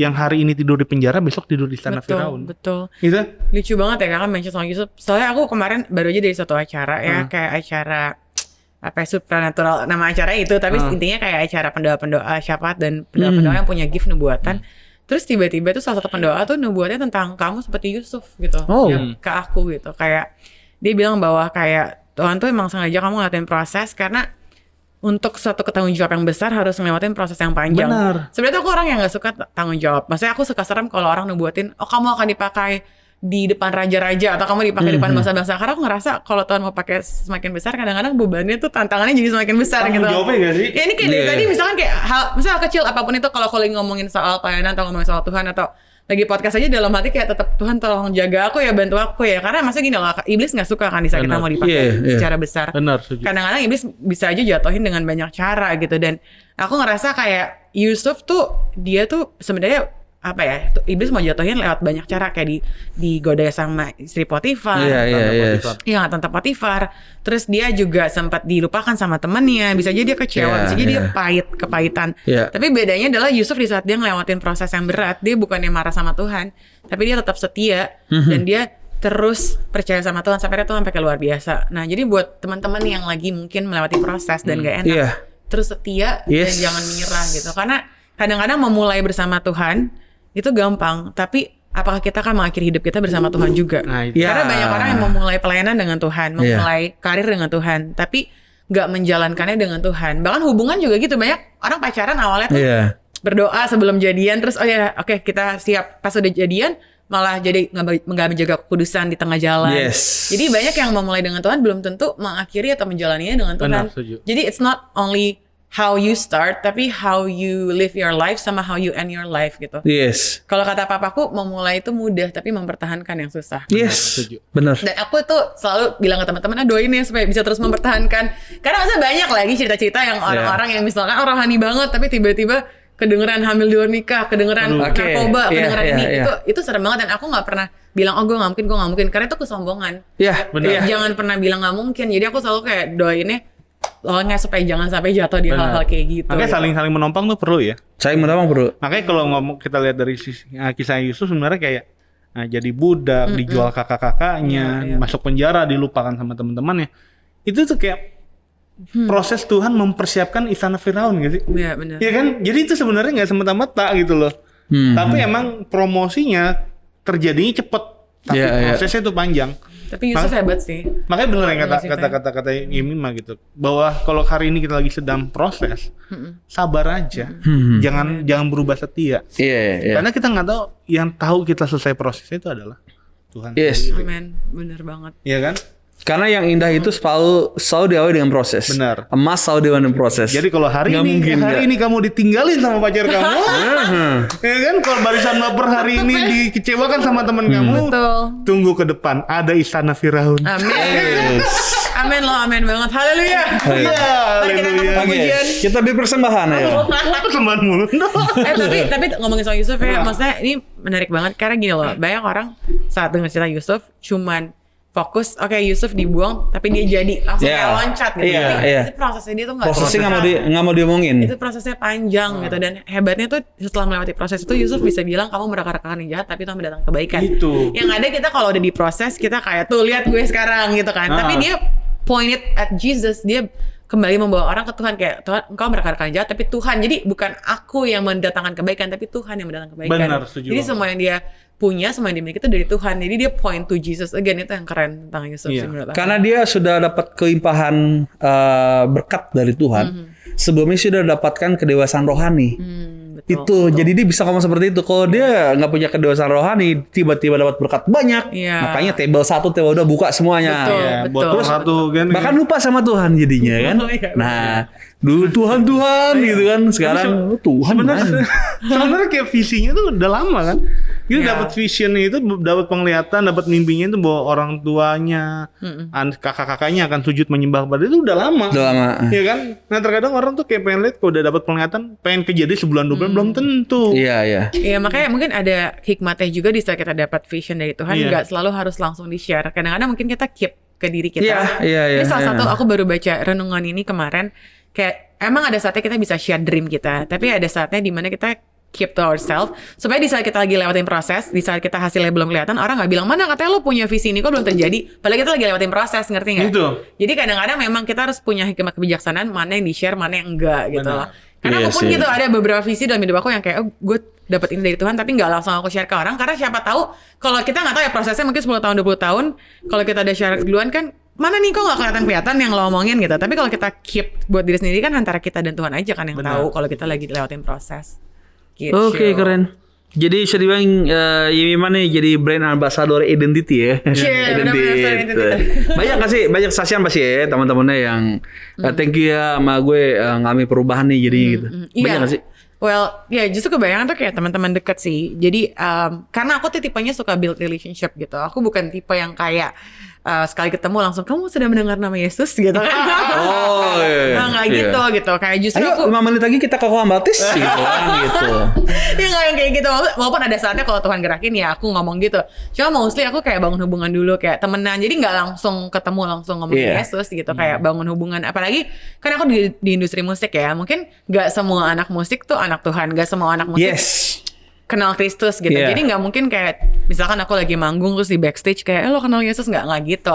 yang hari ini tidur di penjara, besok tidur di istana Firaun. Betul. Gitu. Lucu banget ya kakak mention soal Yusuf. Soalnya aku kemarin baru aja dari satu acara ya, kayak acara supranatural, nama acaranya itu, tapi intinya kayak acara pendoa-pendoa syafaat dan pendoa-pendoa yang punya gift nubuatan. Terus tiba-tiba tuh salah satu pendoa tuh nubuatnya tentang kamu seperti Yusuf gitu, ke aku gitu. Kayak dia bilang bahwa kayak Tuhan tuh emang sengaja kamu ngeliatin proses, karena untuk suatu ketanggung jawab yang besar harus ngelewatin proses yang panjang. Benar. Sebenarnya aku orang yang nggak suka tanggung jawab. Maksudnya aku suka serem kalau orang nubuatin, oh kamu akan dipakai di depan raja-raja atau kamu dipakai di depan bangsa-bangsa. Karena aku ngerasa kalau Tuhan mau pakai semakin besar, kadang-kadang bebannya tuh tantangannya jadi semakin besar gitu. Tanggung jawabnya gak sih? Ya ini kayak dari tadi misalkan kayak misal kecil apapun itu, kalau aku lagi ngomongin soal pelayanan atau ngomongin soal Tuhan atau lagi podcast aja dalam hati kayak tetap Tuhan tolong jaga aku ya, bantu aku ya. Karena maksudnya gini loh, iblis nggak suka kan di saat kita mau dipakai secara besar. Benar, setuju. Kadang-kadang iblis bisa aja jatuhin dengan banyak cara gitu. Dan aku ngerasa kayak Yusuf tuh dia tuh sebenarnya apa ya, iblis mau jatuhin lewat banyak cara, kayak digoda sama istri Potifar, tante Potifar. Terus dia juga sempat dilupakan sama temennya, bisa aja dia kecewa, bisa aja dia kepahitan. Tapi bedanya adalah Yusuf di saat dia ngelewatin proses yang berat, dia bukannya marah sama Tuhan, tapi dia tetap setia dan dia terus percaya sama Tuhan sampai Tuhan sampai luar biasa. Nah, jadi buat teman-teman yang lagi mungkin melewati proses dan gak enak, terus setia dan jangan menyerah gitu. Karena kadang-kadang memulai bersama Tuhan itu gampang, tapi apakah kita akan mengakhiri hidup kita bersama Tuhan juga? Nah, itu. Karena banyak orang yang memulai pelayanan dengan Tuhan, memulai karir dengan Tuhan, tapi nggak menjalankannya dengan Tuhan. Bahkan hubungan juga gitu, banyak orang pacaran awalnya tuh berdoa sebelum jadian, terus oke, kita siap, pas udah jadian malah jadi nggak menjaga kekudusan di tengah jalan. Jadi banyak yang memulai dengan Tuhan belum tentu mengakhiri atau menjalaninya dengan Tuhan. Jadi it's not only how you start, tapi how you live your life sama how you end your life gitu. Kalau kata papaku, memulai itu mudah, tapi mempertahankan yang susah. Benar. Dan aku tuh selalu bilang ke teman-teman, doain ya supaya bisa terus mempertahankan. Karena masa banyak lagi cerita-cerita yang orang-orang yang misalkan rohani banget, tapi tiba-tiba kedengeran hamil di luar nikah, kedengeran narkoba, kedengeran itu serem banget. Dan aku nggak pernah bilang, gue nggak mungkin, karena itu kesombongan. Jangan pernah bilang nggak mungkin. Jadi aku selalu kayak doainnya, supaya jangan sampai jatuh di hal-hal kayak gitu. Makanya saling menumpang tuh perlu ya. Saling menumpang perlu. Makanya kalau ngomong kita lihat dari kisah Yusuf sebenarnya kayak jadi budak, dijual kakak-kakaknya, masuk penjara, dilupakan sama teman-temannya. Itu tuh kayak proses Tuhan mempersiapkan istana Firaun gitu sih. Iya benar. Iya kan? Jadi itu sebenarnya nggak semata-mata gitu loh. Tapi emang promosinya terjadinya cepet, tapi prosesnya itu panjang. Tapi Yusuf hebat sih. Makanya bener yang kata Yemima gitu, bahwa kalau hari ini kita lagi sedang proses, sabar aja, jangan berubah setia. Karena kita nggak tahu, yang tahu kita selesai prosesnya itu adalah Tuhan. Amen, bener banget. Iya kan? Karena yang indah itu selalu diawali dengan proses. Benar. Emas selalu diawali dengan proses. Jadi kalau hari ini kamu ditinggalin sama pacar kamu, ya kan? Kalau barisan baper hari ini dikecewakan sama teman kamu, tunggu ke depan ada istana Firaun. Amin. Amin loh, amin banget. Haleluya. Haleluya. Kita beri persembahan ya. Persembahan mulut. Tapi ngomongin soal Yusuf ya, maksudnya ini menarik banget karena gini loh, banyak orang saat dengar cerita Yusuf cuman fokus, Yusuf dibuang, tapi dia jadi langsung kayak loncat gitu. Tapi prosesnya dia tuh nggak mau diomongin. Itu prosesnya panjang gitu, dan hebatnya tuh setelah melewati proses itu Yusuf bisa bilang kamu merekarkan yang jahat, tapi Tuhan mendatangkan kebaikan. Itu. Yang ada kita kalau udah di proses kita kayak tuh lihat gue sekarang gitu kan. Tapi dia pointed at Jesus, dia kembali membawa orang ke Tuhan, kayak Tuhan engkau merekarkan jahat, tapi Tuhan, jadi bukan aku yang mendatangkan kebaikan, tapi Tuhan yang mendatangkan kebaikan. Benar, setuju. Jadi semua yang dia punya, semua yang dimiliki itu dari Tuhan. Jadi dia point to Jesus again. Itu yang keren tentang Yusuf sih menurut aku. Karena dia sudah dapat kelimpahan berkat dari Tuhan. Sebelumnya sudah dapatkan kedewasaan rohani. Betul. Jadi dia bisa ngomong seperti itu. Kalau dia nggak punya kedewasaan rohani, tiba-tiba dapat berkat banyak, makanya table 1, table 2 buka semuanya. Betul. Terus bahkan lupa sama Tuhan jadinya kan. Nah, dulu Tuhan gitu kan. Sekarang Tuhan. Sebenarnya kayak visinya tuh udah lama kan. Dia dapat visionnya itu, dapat penglihatan, dapat mimpinya itu bahwa orang tuanya, kakak-kakaknya akan sujud menyembah kepada itu udah lama. Iya kan? Nah terkadang orang tuh kayak pengen lihat, kalau udah dapat penglihatan, pengen kejadian sebulan 2 bulan belum tentu. Iya. Iya, makanya mungkin ada hikmatnya juga di saat kita dapat vision dari Tuhan, nggak selalu harus langsung di-share. Kadang-kadang mungkin kita keep ke diri kita. Ini salah satu, aku baru baca renungan ini kemarin, kayak emang ada saatnya kita bisa share dream kita, tapi ada saatnya di mana kita keep to ourselves, supaya di saat kita lagi lewatin proses, di saat kita hasilnya belum kelihatan, orang nggak bilang, mana katanya lo punya visi ini kok belum terjadi, padahal kita lagi lewatin proses, ngerti nggak? Gitu. Jadi kadang-kadang memang kita harus punya hikmat kebijaksanaan, mana yang di-share, mana yang enggak gitu loh. Karena aku pun gitu, ada beberapa visi dalam hidup aku yang kayak, gue dapet ini dari Tuhan, tapi nggak langsung aku share ke orang, karena siapa tahu kalau kita nggak tahu ya prosesnya mungkin 10 tahun 20 tahun, kalau kita ada share duluan kan mana nih kok nggak kelihatan yang lo omongin gitu. Tapi kalau kita keep buat diri sendiri kan antara kita dan Tuhan aja kan yang tahu kalau kita lagi lewatin proses. Gitu. Oke, keren. Jadi bisa dibilang Yemima nih jadi brand ambassador identity ya. Identity. Banyak saksian pasti ya teman-temannya yang thank you ya sama gue ngalami perubahan nih jadi gitu. Banyak gak sih? Well, ya justru kebanyakan tuh kayak teman-teman deket sih. Jadi karena aku tuh tipenya suka build relationship gitu. Aku bukan tipe yang kayak sekali ketemu langsung kamu sudah mendengar nama Yesus gitu kan. Oh iya. Nah, nggak gitu. Kayak justru Ayo, aku 5 menit lagi kita ke kolam baptis gitu kan gitu. ya nggak yang kayak gitu. Walaupun ada saatnya kalau Tuhan gerakin ya aku ngomong gitu. Cuma mostly aku kayak bangun hubungan dulu kayak temenan. Jadi nggak langsung ketemu langsung ngomongin Yesus gitu. Kayak bangun hubungan. Apalagi kan aku di industri musik ya. Mungkin nggak semua anak musik tuh anak Tuhan. Nggak semua anak musik kenal Kristus gitu. Jadi nggak mungkin kayak misalkan aku lagi manggung terus di backstage kayak lo kenal Yesus nggak gitu.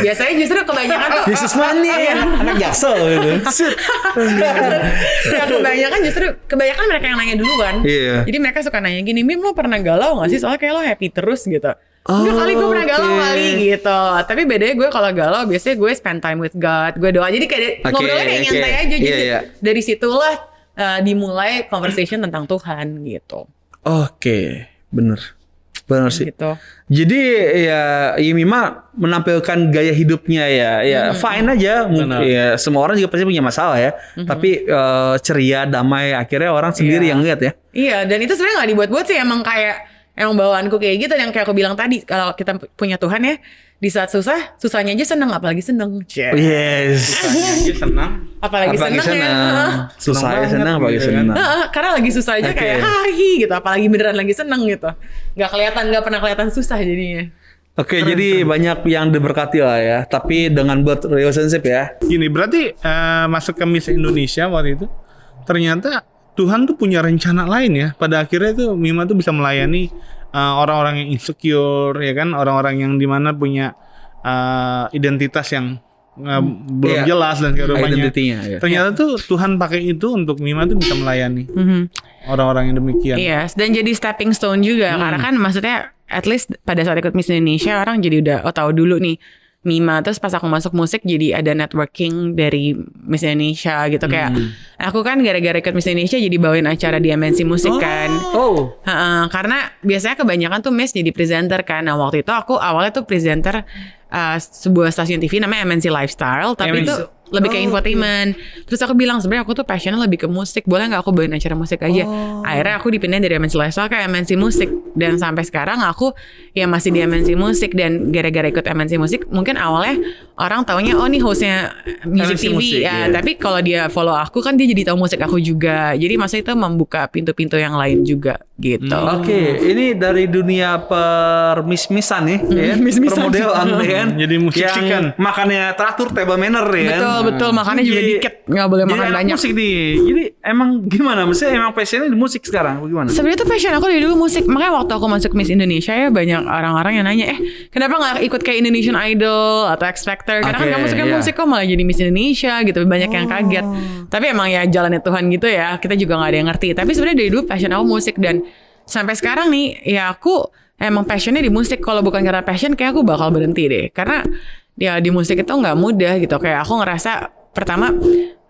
Biasanya justru kebanyakan tuh Yesus mana anak jaksel gitu. ya, kebanyakan mereka yang nanya duluan. Jadi mereka suka nanya gini, Mim lo pernah galau nggak sih? Soalnya kayak lo happy terus gitu. Enggak kali gue pernah galau kali gitu. Tapi bedanya gue kalau galau biasanya gue spend time with God. Gue doa. Jadi kayak ngobrolnya kayak nyantai aja. Jadi dari situlah dimulai conversation tentang Tuhan gitu. Oke, bener sih. Gitu. Jadi ya Yemima menampilkan gaya hidupnya ya fine aja. Ya, semua orang juga pasti punya masalah ya. Tapi ceria, damai, akhirnya orang sendiri yang lihat ya. Iya, dan itu sebenarnya nggak dibuat-buat sih, emang bawaanku kayak gitu. Yang kayak aku bilang tadi, kalau kita punya Tuhan ya, di saat susahnya aja seneng, apalagi seneng. Yes. Susahnya aja senang. Apalagi seneng ya. Susahnya senang, apalagi senang. Karena lagi susah aja kayak hahi gitu, apalagi beneran lagi seneng gitu. Nggak pernah kelihatan susah jadinya. Oke, jadi banyak yang diberkati lah ya, tapi dengan buat relationship ya. Gini, berarti masuk ke Miss Indonesia waktu itu, ternyata Tuhan tuh punya rencana lain ya. Pada akhirnya tuh Mima tuh bisa melayani orang-orang yang insecure, ya kan, orang-orang yang dimana punya identitas yang belum jelas dan segala macamnya. Ternyata tuh Tuhan pakai itu untuk Mima tuh bisa melayani orang-orang yang demikian. Iya, dan jadi stepping stone juga, karena kan maksudnya at least pada saat ikut Miss Indonesia orang jadi udah tahu dulu nih Mima. Terus pas aku masuk musik jadi ada networking dari Miss Indonesia gitu. Kayak aku kan gara-gara ikut Miss Indonesia jadi bawain acara di MNC Musik kan. Karena biasanya kebanyakan tuh Miss jadi presenter kan. Nah waktu itu aku awalnya tuh presenter sebuah stasiun TV namanya MNC Lifestyle, tapi itu lebih ke infotainment. Terus aku bilang sebenarnya aku tuh passionnya lebih ke musik, boleh nggak aku bawain acara musik aja. Akhirnya aku dipindahin dari MNC Lifestyle ke MNC Musik, dan sampai sekarang aku ya masih di MNC Musik. Dan gara-gara ikut MNC Musik mungkin awalnya orang taunya oh nih hostnya Music TV Musik, ya, tapi kalau dia follow aku kan dia jadi tahu musik aku juga. Jadi maksudnya itu membuka pintu-pintu yang lain juga gitu. Oke, ini dari dunia permis-misan nih ya, permodelan kan. Jadi musik-musikan. Makannya teratur, table manner ya. Betul, makannya juga dikit, nggak boleh makan banyak. Musik nih, jadi emang gimana? Maksudnya emang passionnya di musik sekarang, bagaimana? Sebenarnya tuh passion aku dari dulu musik. Makanya waktu aku masuk Miss Indonesia ya banyak orang-orang yang nanya, kenapa nggak ikut kayak Indonesian Idol atau X Factor? Karena kan kamu suka musik kok malah jadi Miss Indonesia gitu. Banyak yang kaget. Tapi emang ya jalannya Tuhan gitu ya. Kita juga nggak ada yang ngerti. Tapi sebenarnya dari dulu passion aku musik, dan sampai sekarang nih ya aku emang passionnya di musik. Kalau bukan karena passion kayak aku bakal berhenti deh. Karena ya di musik itu nggak mudah gitu. Kayak aku ngerasa pertama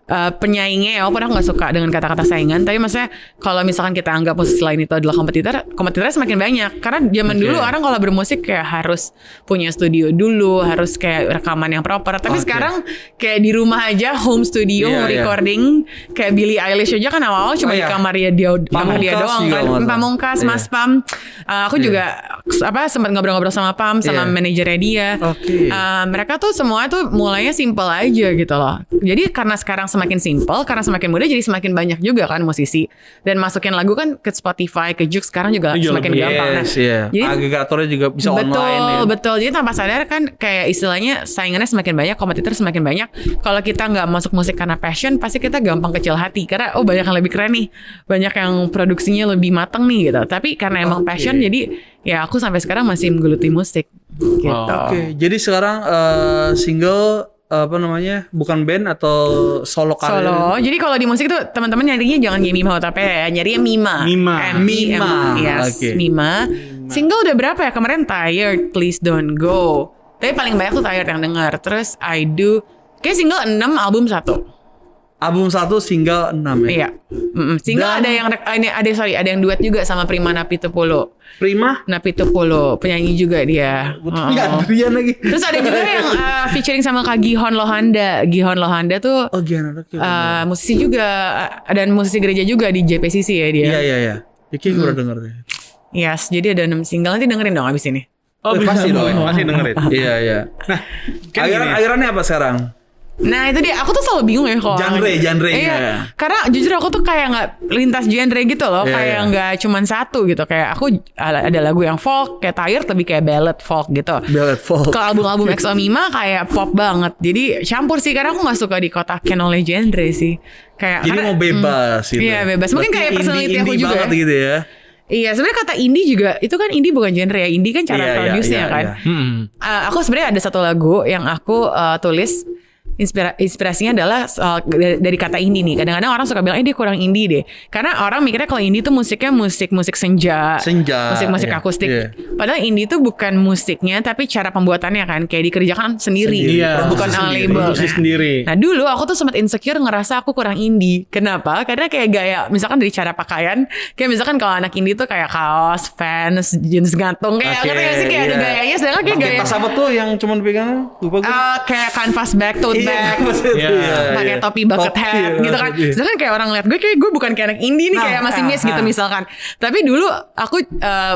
penyaingnya ya, walaupun aku gak suka dengan kata-kata saingan, tapi maksudnya kalau misalkan kita anggap posisi lain itu adalah kompetitornya semakin banyak. Karena zaman dulu orang kalau bermusik kayak harus punya studio dulu, harus kayak rekaman yang proper. Tapi sekarang kayak di rumah aja home studio recording, kayak Billie Eilish aja kan awal-awal cuma di kamar dia doang kan. Pamungkas, Mas Pam. Aku juga sempat ngobrol-ngobrol sama Pam, sama manajernya dia. Mereka tuh semua tuh mulainya simple aja gitu loh. Jadi karena sekarang semakin simple, karena semakin mudah, jadi semakin banyak juga kan musisi. Dan masukin lagu kan ke Spotify, ke Joox sekarang juga semakin gampang. Jadi agregatornya juga bisa online. Betul. Jadi tanpa sadar kan kayak istilahnya saingannya semakin banyak, kompetitor semakin banyak. Kalau kita nggak masuk musik karena passion, pasti kita gampang kecil hati. Karena banyak yang lebih keren nih, banyak yang produksinya lebih mateng nih gitu. Tapi karena emang passion, jadi ya aku sampai sekarang masih menggeluti musik gitu. Jadi sekarang single bukan band atau solo karir? Solo. Jadi kalau di musik tuh teman-teman nyarinya jangan Yemima Hutape ya, nyarinya Mima. Mima. Yes, Mima. Single udah berapa ya? Kemarin Tired, Please Don't Go. Tapi paling banyak tuh Tired yang denger. Terus I Do kayak single 6, album 1. Album 1, single 6 ya. Iya. Single Dan- ada yang duet juga sama Prima Napitupulu. Prima? Napitupulu, penyanyi juga dia. Iya, Adrian lagi. Terus ada juga yang featuring sama Kak Gihon Lohanda. Gihon Lohanda tuh Oh, Giana. musisi juga dan musisi gereja juga di JPCC ya dia. Iya. Ya, kayak gue udah denger deh. Yes, jadi ada 6 single, nanti dengerin dong abis ini. Pasti dong. Pasti dengerin. Iya. Nah, kan gini. Airannya apa sekarang? Nah itu dia, aku tuh selalu bingung ya kalau Genre-nya. Iya, karena jujur aku tuh kayak nggak lintas genre gitu loh, Iya, kayak nggak cuman satu gitu. Kayak aku ada lagu yang folk, kayak Tired lebih kayak ballad folk gitu. Ballad folk. Kalau album-album EXO Mima kayak pop banget. Jadi campur sih, karena aku nggak suka dikotakin oleh genre sih. Kayak Jadi karena, mau bebas gitu. Iya, bebas. Mungkin Berarti kayak personality aku indie juga banget ya. gitu ya. Iya, sebenarnya kata indie juga itu kan indie bukan genre ya. Indie kan cara Iya, produce-nya iya, kan. iya. Aku sebenarnya ada satu lagu yang aku tulis. Inspirasinya adalah soal dari kata indie nih. Kadang-kadang orang suka bilang dia kurang indie deh. Karena orang mikirnya kalau indie tuh musiknya musik senja. Musik iya, akustik. iya. Padahal indie tuh bukan musiknya tapi cara pembuatannya kan. Kayak dikerjakan sendiri. Iya, Bukan produksi on sendiri, label. produksi sendiri. Nah dulu aku tuh sempat insecure ngerasa aku kurang indie. Kenapa? Karena kayak gaya, misalkan dari cara pakaian. Kayak misalkan kalau anak indie tuh kayak kaos, Vans, jeans gantung. Kayak Oke, ngerti gak sih kayak ada iya. gayanya. Sedangkan kayak Pakai gaya tas apa tuh yang cuman pegang? Lupa gue. kayak canvas bag, tote bag. Pakai topi bucket hat gitu kan. Sedangkan kayak orang lihat gue kayak gue bukan kayak anak indie nih, kayak masih miss gitu misalkan. Tapi dulu aku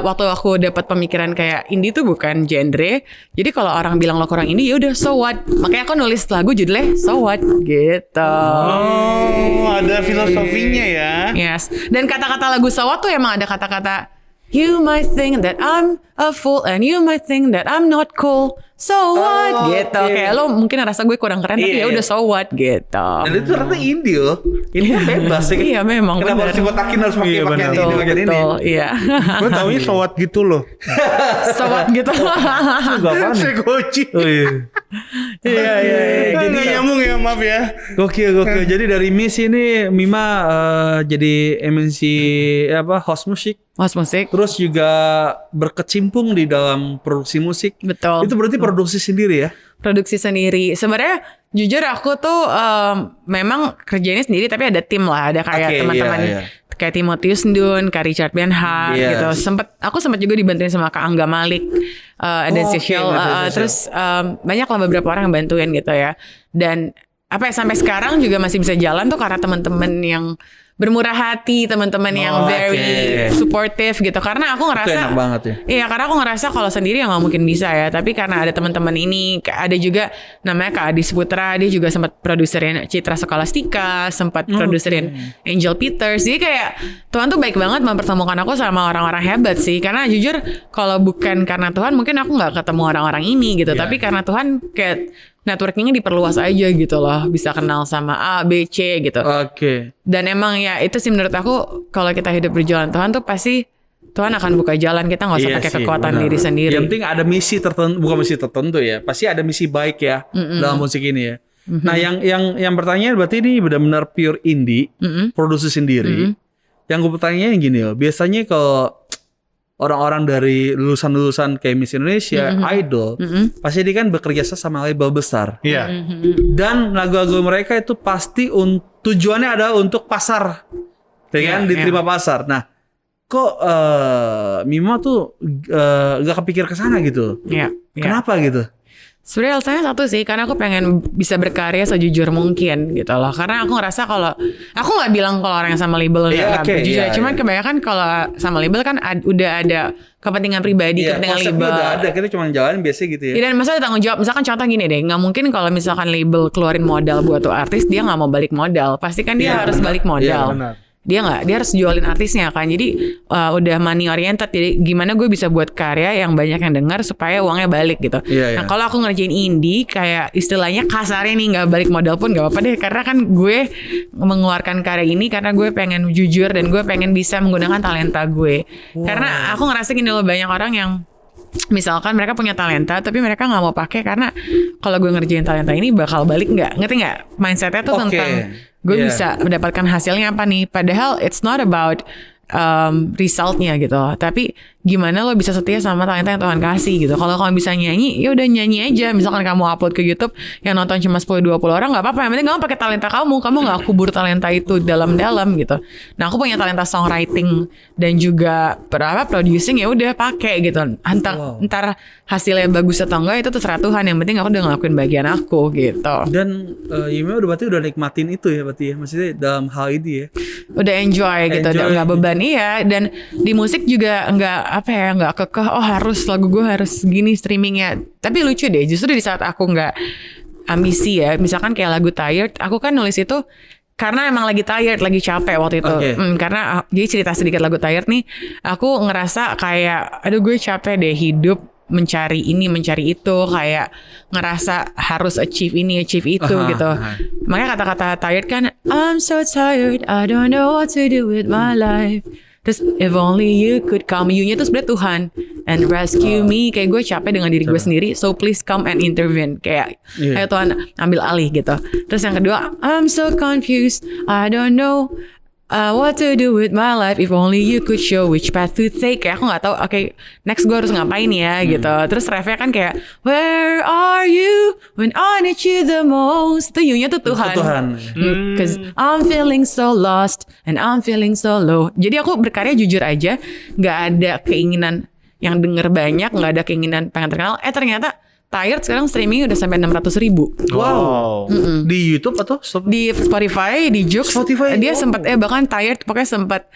waktu aku dapat pemikiran kayak indie tuh bukan genre. Jadi kalau orang bilang lo kurang indie, ya udah so what. Makanya aku nulis lagu judulnya So What gitu. Oh, ada filosofinya ya. Yes. Dan kata-kata lagu So What tuh emang ada kata-kata You might think that I'm a fool and you might think that I'm not cool. So what gitu. oke. Kayak lo mungkin ngerasa gue kurang keren tapi Iya, ya udah iya. so what gitu. Dan itu ternyata indie loh. Ini kan bebas ya. Iya memang Kenapa harus bener. dikotakin harus pakai Iya, pakaian benar. ini, Betul, pakaian ini? betul, iya. Gue taunya sowat gitu loh. So what gitu. Gak apaan nih? Sekoci. Oh iya. Iya. Jadi nyambung ya, maaf ya. Gokil. Jadi dari Miss ini Mima jadi MNC host musik. Host musik. Terus juga berkecimpung di dalam produksi musik. Betul. Itu berarti produksi sendiri ya? Produksi sendiri. Sebenarnya jujur aku tuh memang kerjanya sendiri tapi ada tim lah, ada kayak Oke, teman-teman iya. kayak Timotius Ndun, Kak Richard Benha Yes. gitu. Aku sempat juga dibantuin sama Kak Angga Malik, dan oke, Cecil, Cecil. terus banyak lah beberapa orang yang bantuin gitu ya. Dan apa ya, sampai sekarang juga masih bisa jalan tuh karena teman-teman yang bermurah hati, teman-teman yang very oke. supportive gitu. Karena aku Itu ngerasa enak banget ya. iya, karena aku ngerasa kalau sendiri ya nggak mungkin bisa ya. Tapi karena ada teman-teman ini, ada juga namanya Kak Adi Putra, dia juga sempat produserin Citra Scholastica, sempat produserin Angel Peters. Jadi kayak Tuhan tuh baik banget mempertemukan aku sama orang-orang hebat sih. Karena jujur kalau bukan karena Tuhan mungkin aku nggak ketemu orang-orang ini gitu. Tapi karena Tuhan kayak networkingnya diperluas aja gitu loh, bisa kenal sama A, B, C gitu. Oke. Dan emang ya itu sih menurut aku, kalau kita hidup berjalan Tuhan tuh pasti Tuhan akan buka jalan, kita nggak usah Iya pakai sih, kekuatan benar. diri sendiri. Yang penting ada misi tertentu, bukan misi tertentu ya. Pasti ada misi baik ya dalam musik ini ya. Nah, yang pertanyaan berarti ini benar-benar pure indie, produksi sendiri. Yang gue pertanyaannya gini loh, biasanya kalau orang-orang dari lulusan-lulusan kayak Miss Indonesia, Idol, pasti dia kan bekerja sama label besar. Iya. Dan lagu-lagu mereka itu pasti tujuannya adalah untuk pasar, ya kan, diterima pasar. Nah, kok Mima tuh gak kepikir ke sana gitu? Iya. Kenapa gitu? Sebenarnya alasannya satu sih, karena aku pengen bisa berkarya sejujur mungkin gitu loh. Karena aku ngerasa kalau aku nggak bilang kalau orang yang sama label nggak berjujur, cuman kebanyakan kalau sama label kan udah ada kepentingan pribadi, kepentingan konsepnya label. udah ada, kita cuma jalan biasa gitu ya. Ya, dan masa ada tanggung jawab. Misalkan contoh gini deh, nggak mungkin kalau misalkan label keluarin modal buat tuh artis, dia nggak mau balik modal. Pasti kan dia harus balik modal. benar. Dia harus jualin artisnya kan. Jadi udah money oriented. Jadi gimana gue bisa buat karya yang banyak yang dengar supaya uangnya balik gitu. Iya, Nah kalau aku ngerjain indie, kayak istilahnya kasarnya nih nggak balik modal pun nggak apa-apa deh. Karena kan gue mengeluarkan karya ini karena gue pengen jujur dan gue pengen bisa menggunakan talenta gue. Karena aku ngerasa gini loh, banyak orang yang misalkan mereka punya talenta tapi mereka nggak mau pakai karena kalau gue ngerjain talenta ini bakal balik nggak, ngerti nggak? Mindsetnya tuh tentang gue bisa mendapatkan hasilnya apa nih, padahal it's not about resultnya gitu. Tapi gimana lo bisa setia sama talenta yang Tuhan kasih gitu. Kalau kamu bisa nyanyi, ya udah nyanyi aja. Misalkan kamu upload ke YouTube yang nonton cuma 10-20 orang, nggak apa-apa. Yang penting kamu pakai talenta kamu nggak kubur talenta itu dalam-dalam gitu. Nah, aku punya talenta songwriting dan juga producing, ya udah pakai gitu. Entar hasilnya bagus atau enggak itu terserah Tuhan. Yang penting aku udah ngelakuin bagian aku gitu. Dan Yumi berarti udah nikmatin itu ya berarti ya. Maksudnya dalam hal ini ya. Udah enjoy gitu, udah nggak beban. Iya, dan di musik juga nggak kekeh. Oh harus lagu gue harus gini streamingnya. Tapi lucu deh, justru di saat aku nggak ambisi ya, misalkan kayak lagu Tired, aku kan nulis itu karena emang lagi tired, lagi capek waktu itu. Karena jadi cerita sedikit lagu Tired nih, aku ngerasa kayak, aduh gue capek deh hidup mencari ini mencari itu, kayak ngerasa harus achieve ini achieve itu gitu. Makanya kata-kata Tired kan, I'm so tired, I don't know what to do with my life. Terus if only you could come, you-nya tuh sebenarnya Tuhan, and rescue me. Kayak gue capek dengan diri gue sendiri, so please come and intervene. Kayak ayo Tuhan ambil alih gitu. Terus yang kedua, I'm so confused, I don't know what to do with my life, if only you could show which path to take. Kayak aku gak tahu, okay, next gue harus ngapain ya gitu. Terus refnya kan kayak, where are you when I need you the most. Itu you-nya tuh Tuhan. Cause I'm feeling so lost and I'm feeling so low. Jadi aku berkarya jujur aja, gak ada keinginan yang denger banyak, gak ada keinginan pengen terkenal. Ternyata Tired sekarang streaming udah sampai 600.000. Wow. Di YouTube atau di Spotify, di Joox. Dia sempat bahkan Tired pokoknya sempat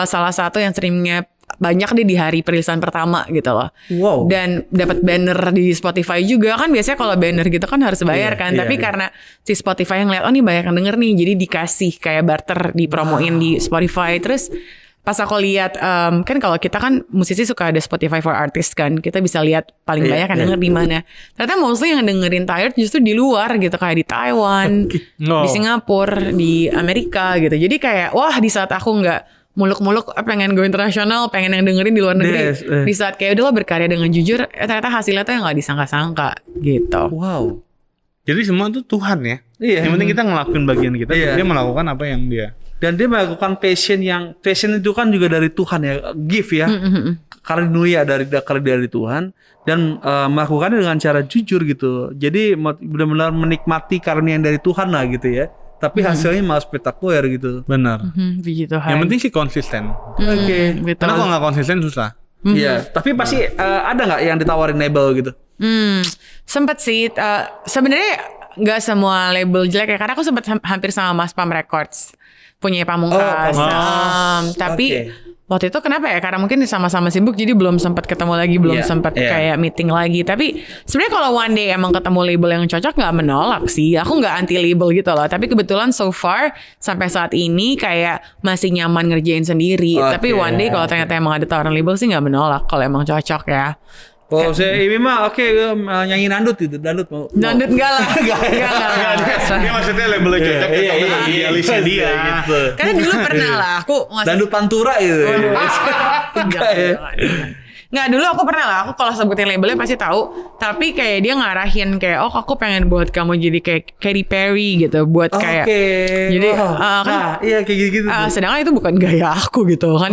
salah satu yang streamingnya banyak deh di hari perilisan pertama gitu loh. Wow. Dan dapat banner di Spotify juga kan, biasanya kalau banner gitu kan harus bayar kan. Tapi karena si Spotify yang lihat oh nih banyak yang denger nih, jadi dikasih kayak barter, dipromoin di Spotify. Terus pas aku lihat kan kalau kita kan musisi suka ada Spotify for Artists kan, kita bisa lihat paling banyak yang denger di mana. Ternyata mostly yang dengerin Tired justru di luar gitu, kayak di Taiwan, di Singapura, di Amerika gitu. Jadi kayak wah, di saat aku nggak muluk-muluk pengen go internasional, pengen yang dengerin di luar negeri, di saat kayak udah lo berkarya dengan jujur, ternyata hasilnya tuh yang nggak disangka-sangka gitu. Wow. Jadi semua tuh Tuhan ya. Yang penting kita ngelakuin bagian kita, dia melakukan apa yang dia. Dan dia melakukan passion itu kan juga dari Tuhan ya, gift ya, karunia dari Tuhan, dan melakukannya dengan cara jujur gitu. Jadi benar-benar menikmati karunia yang dari Tuhan lah gitu ya. Tapi hasilnya malah spektakuler gitu. Benar. Yang penting sih konsisten. Karena kalau nggak konsisten susah. Iya. Tapi pasti ada nggak yang ditawarin label gitu? Sempet sih. Sebenarnya nggak semua label jelek ya. Karena aku sempet hampir sama Mas Pam Records, punya Pamungkas. Tapi waktu itu kenapa ya? Karena mungkin sama-sama sibuk, jadi belum sempat ketemu lagi, belum sempat kayak meeting lagi. Tapi sebenarnya kalau one day emang ketemu label yang cocok, nggak menolak sih. Aku nggak anti label gitu loh. Tapi kebetulan so far sampai saat ini kayak masih nyaman ngerjain sendiri. Tapi one day kalau ternyata emang ada tawaran label sih nggak menolak kalau emang cocok ya. Kalau saya ini mah nyanyi dangdut gitu, dangdut mau. Dangdut enggak lah. Dia maksudnya labelnya cocok ya sama idealisnya dia gitu. Karena dulu pernah lah aku dangdut pantura gitu. Nggak, dulu aku pernah lah, aku kalau sebutin labelnya pasti tahu. Tapi kayak dia ngarahin kayak, oh aku pengen buat kamu jadi kayak Katy Perry gitu, buat kayak jadi kan iya kayak gitu. Sedangkan itu bukan gaya aku gitu kan,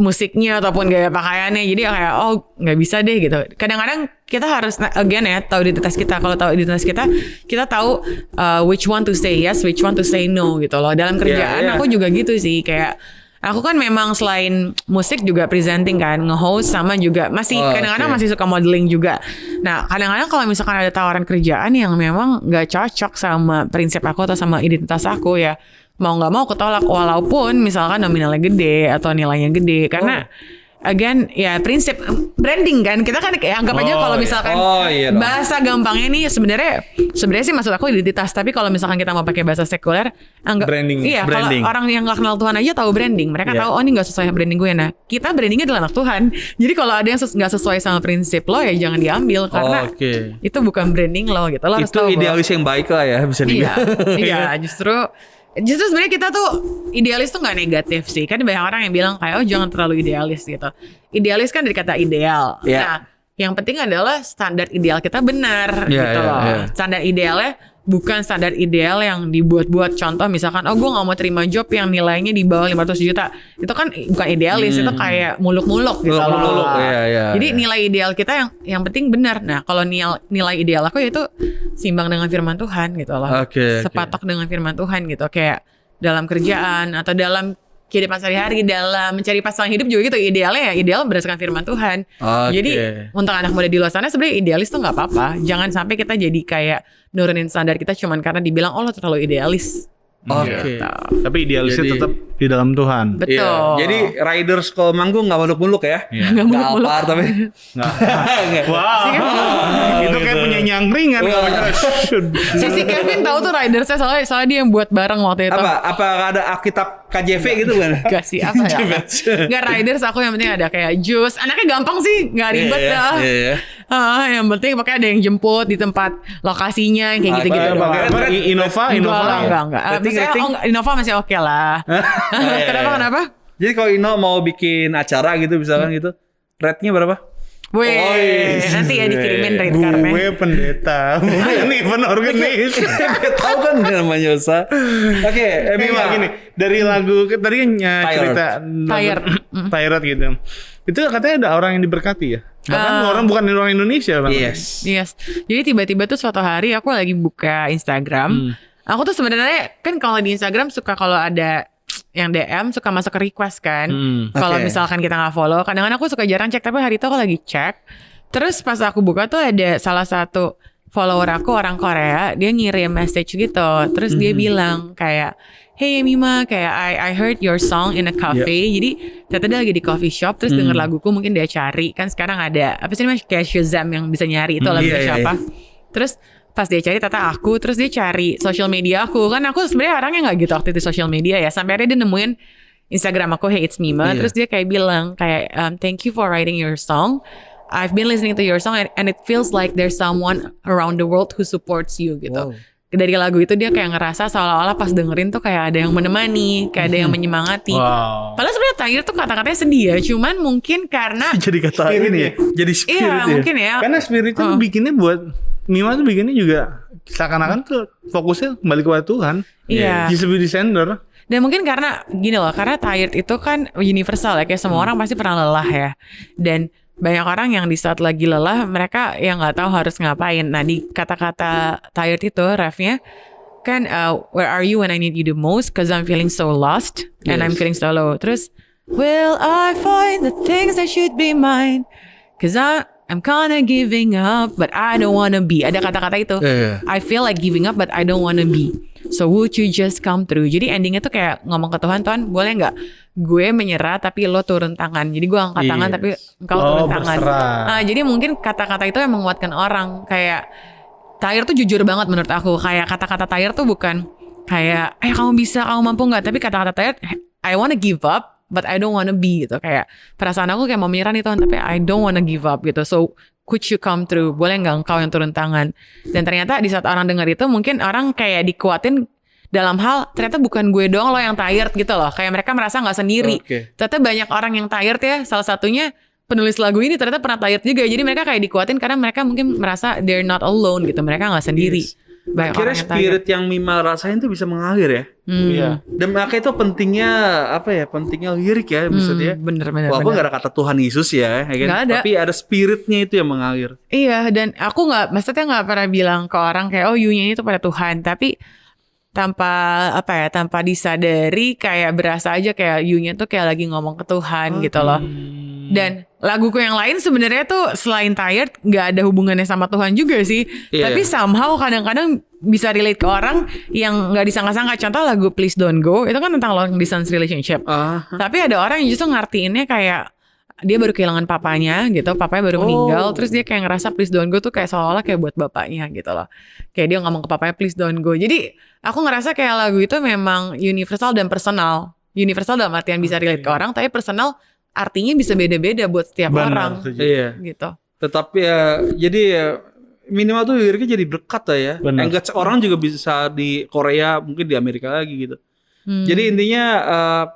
musiknya ataupun gaya pakaiannya. Jadi kayak oh nggak bisa deh gitu. Kadang-kadang kita harus again ya tahu identitas kita. Kalau tahu identitas kita tahu which one to say yes, which one to say no gitu loh. Dalam kerjaan aku juga gitu sih, kayak aku kan memang selain musik juga presenting kan, nge-host, sama juga masih kadang-kadang masih suka modeling juga. Nah kadang-kadang kalau misalkan ada tawaran kerjaan yang memang gak cocok sama prinsip aku atau sama identitas aku, ya mau gak mau ketolak. Walaupun misalkan nominalnya gede atau nilainya gede. Karena again ya prinsip branding kan, kita kan kayak anggap aja kalau misalkan bahasa gampangnya nih sebenarnya sih maksud aku identitas. Tapi kalau misalkan kita mau pakai bahasa sekuler, anggap branding. Iya, kalau orang yang nggak kenal Tuhan aja tahu branding, mereka tahu oh ini nggak sesuai branding gue. Nah kita brandingnya adalah anak Tuhan. Jadi kalau ada yang nggak sesuai sama prinsip lo, ya jangan diambil karena itu bukan branding lo gitu. Lo harus itu tahu idealis yang baik lah ya, bisa dibilang. Iya, justru sebenarnya kita tuh idealis tuh nggak negatif sih. Kan banyak orang yang bilang kayak oh jangan terlalu idealis gitu. Idealis kan dari kata ideal. Nah yang penting adalah standar ideal kita benar gitu loh. Standar idealnya bukan standar ideal yang dibuat-buat. Contoh misalkan, gue gak mau terima job yang nilainya di bawah 500 juta. Itu kan bukan idealis, itu kayak muluk-muluk gitu loh. Muluk-muluk, Jadi nilai ideal kita yang penting benar. Nah kalau nilai ideal aku itu seimbang dengan firman Tuhan gitu loh. Sepatok dengan firman Tuhan gitu. Kayak dalam kerjaan atau dalam kehidupan sehari-hari, dalam mencari pasangan hidup juga gitu. Idealnya ya ideal berdasarkan firman Tuhan. Jadi untuk anak muda di luar sana sebenarnya idealis tuh nggak apa-apa. Jangan sampai kita jadi kayak nurunin standar kita cuman karena dibilang lo terlalu idealis. Tapi idealisnya tetap di dalam Tuhan. Betul. Iya. Jadi riders kalau manggung nggak muluk-muluk ya? Nggak muluk-muluk. Alphard tapi. Itu kayak penyanyi angkringan. Si Kevin tahu tuh ridersnya soalnya dia yang buat bareng waktu itu. Apa ada Alkitab KJV gitu kan? Gak sih apa ya? Gak riders aku yang penting ada kayak jus. Anaknya gampang sih, nggak ribet dah. Yang penting pakai ada yang jemput di tempat lokasinya kayak gitu-gitu. Innova. Enggak. Innova masih oke lah. Kenapa? Jadi kalau Ino mau bikin acara gitu misalkan gitu, rate-nya berapa? Weh, nanti ya dikirimin red card-nya. Gue pendeta, bukan event organis. Tahu kan namanya Usa. Oke, gini, dari lagu tadi kan cerita Tired gitu. Itu katanya ada orang yang diberkati ya. Bahkan bukan orang Indonesia bang. Yes. Jadi tiba-tiba tuh suatu hari aku lagi buka Instagram. Aku tuh sebenarnya kan kalau di Instagram suka kalau ada yang DM suka masuk ke request kan. Kalau misalkan kita nggak follow, kadang-kadang aku suka jarang cek. Tapi hari itu aku lagi cek. Terus pas aku buka tuh ada salah satu follower aku orang Korea. Dia ngirim message gitu. Terus dia bilang kayak, hey Mima, kayak I heard your song in a cafe. Jadi ternyata dia lagi di coffee shop. Terus denger laguku, mungkin dia cari. Kan sekarang ada apa sih namanya kayak Shazam yang bisa nyari itu lagu siapa. Terus pas dia cari tata aku, terus dia cari social media aku. Kan aku sebenarnya orangnya nggak gitu aktif di social media ya. Sampai akhirnya dia nemuin Instagram aku, hey it's Mima. Terus dia kayak bilang kayak thank you for writing your song. I've been listening to your song and it feels like there's someone around the world who supports you gitu. Dari lagu itu dia kayak ngerasa seolah-olah pas dengerin tuh kayak ada yang menemani, kayak ada yang menyemangati. Padahal sebenarnya Tired tuh kata-katanya sedih ya, cuman mungkin karena jadi kata ini ya, jadi spirit ya. Mungkin ya. Karena spirit itu bikinnya buat Mima tuh bikinnya juga seakan-akan tuh fokusnya kembali kepada Tuhan. Iya. Jesus be the sender. Dan mungkin karena gini loh, karena Tired itu kan universal ya, kayak semua orang pasti pernah lelah ya. Dan banyak orang yang di saat lagi lelah mereka yang nggak tahu harus ngapain. Nah di kata-kata Tired itu refnya kan where are you when I need you the most? Cause I'm feeling so lost and I'm feeling so low. Terus will I find the things that should be mine? Cause I'm kinda giving up but I don't wanna be. Ada kata-kata itu. I feel like giving up but I don't wanna be. So would you just come through? Jadi endingnya tuh kayak ngomong ke Tuhan, Tuhan boleh nggak gue menyerah tapi lo turun tangan. Jadi gue angkat tangan tapi engkau turun tangan. Jadi mungkin kata-kata itu yang menguatkan orang. Kayak Tired tuh jujur banget menurut aku. Kayak kata-kata Tired tuh bukan kayak kamu bisa, kamu mampu nggak. Tapi kata-kata Tired, I wanna give up but I don't wanna be gitu. Kayak perasaan aku kayak mau menyerah nih Tuhan, tapi I don't wanna give up gitu. So could you come through? Boleh nggak engkau yang turun tangan? Dan ternyata di saat orang dengar itu mungkin orang kayak dikuatin dalam hal ternyata bukan gue doang lo yang tired gitu loh. Kayak mereka merasa nggak sendiri. Ternyata banyak orang yang tired ya. Salah satunya penulis lagu ini ternyata pernah tired juga. Jadi mereka kayak dikuatin karena mereka mungkin merasa they're not alone gitu. Mereka nggak sendiri. Akhirnya spirit yang Mima rasain tuh bisa mengalir ya. Dan maka itu pentingnya apa ya? Pentingnya lirik ya maksudnya. Bener. Walaupun gak ada kata Tuhan Yesus ya, kan? Gak ada. Tapi ada spiritnya itu yang mengalir. Iya, dan aku maksudnya nggak pernah bilang ke orang kayak you-nya itu pada Tuhan, tapi tanpa disadari kayak berasa aja kayak you-nya tuh kayak lagi ngomong ke Tuhan gitu loh. Dan laguku yang lain sebenarnya tuh selain Tired nggak ada hubungannya sama Tuhan juga sih. Tapi somehow kadang-kadang bisa relate ke orang yang nggak disangka-sangka. Contoh lagu Please Don't Go itu kan tentang long distance relationship. Tapi ada orang yang justru ngartiinnya kayak dia baru kehilangan papanya gitu, papanya baru meninggal, terus dia kayak ngerasa please don't go tuh kayak seolah-olah kayak buat bapaknya gitu loh. Kayak dia ngomong ke papanya please don't go. Jadi aku ngerasa kayak lagu itu memang universal dan personal. Universal dalam artian bisa relate ke orang, tapi personal artinya bisa beda-beda buat setiap orang. Gitu. Tetapi ya jadi ya minimal tuh liriknya jadi berkat lah ya. Engage orang juga bisa di Korea, mungkin di Amerika lagi gitu. Jadi intinya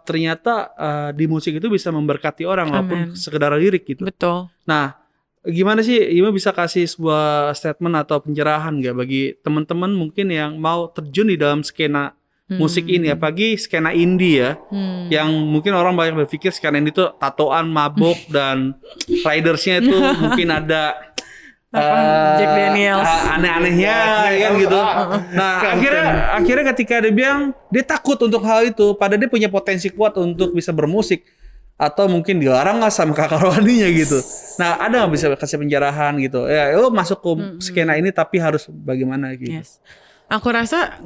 ternyata di musik itu bisa memberkati orang walaupun sekedar lirik gitu. Betul. Nah, gimana sih Ima bisa kasih sebuah statement atau pencerahan nggak bagi teman-teman mungkin yang mau terjun di dalam skena musik ini, apalagi skena indie ya, yang mungkin orang banyak berpikir skena indie itu tatoan, mabok dan ridersnya itu mungkin ada Jack Daniels aneh-anehnya kan gitu. Nah akhirnya ketika dia bilang dia takut untuk hal itu, padahal dia punya potensi kuat untuk bisa bermusik, atau mungkin dilarang nggak sama kakak rohaninya gitu. Nah ada nggak bisa kasih penjarahan gitu? Ya lo masuk ke skena ini tapi harus bagaimana gitu? Yes. Aku rasa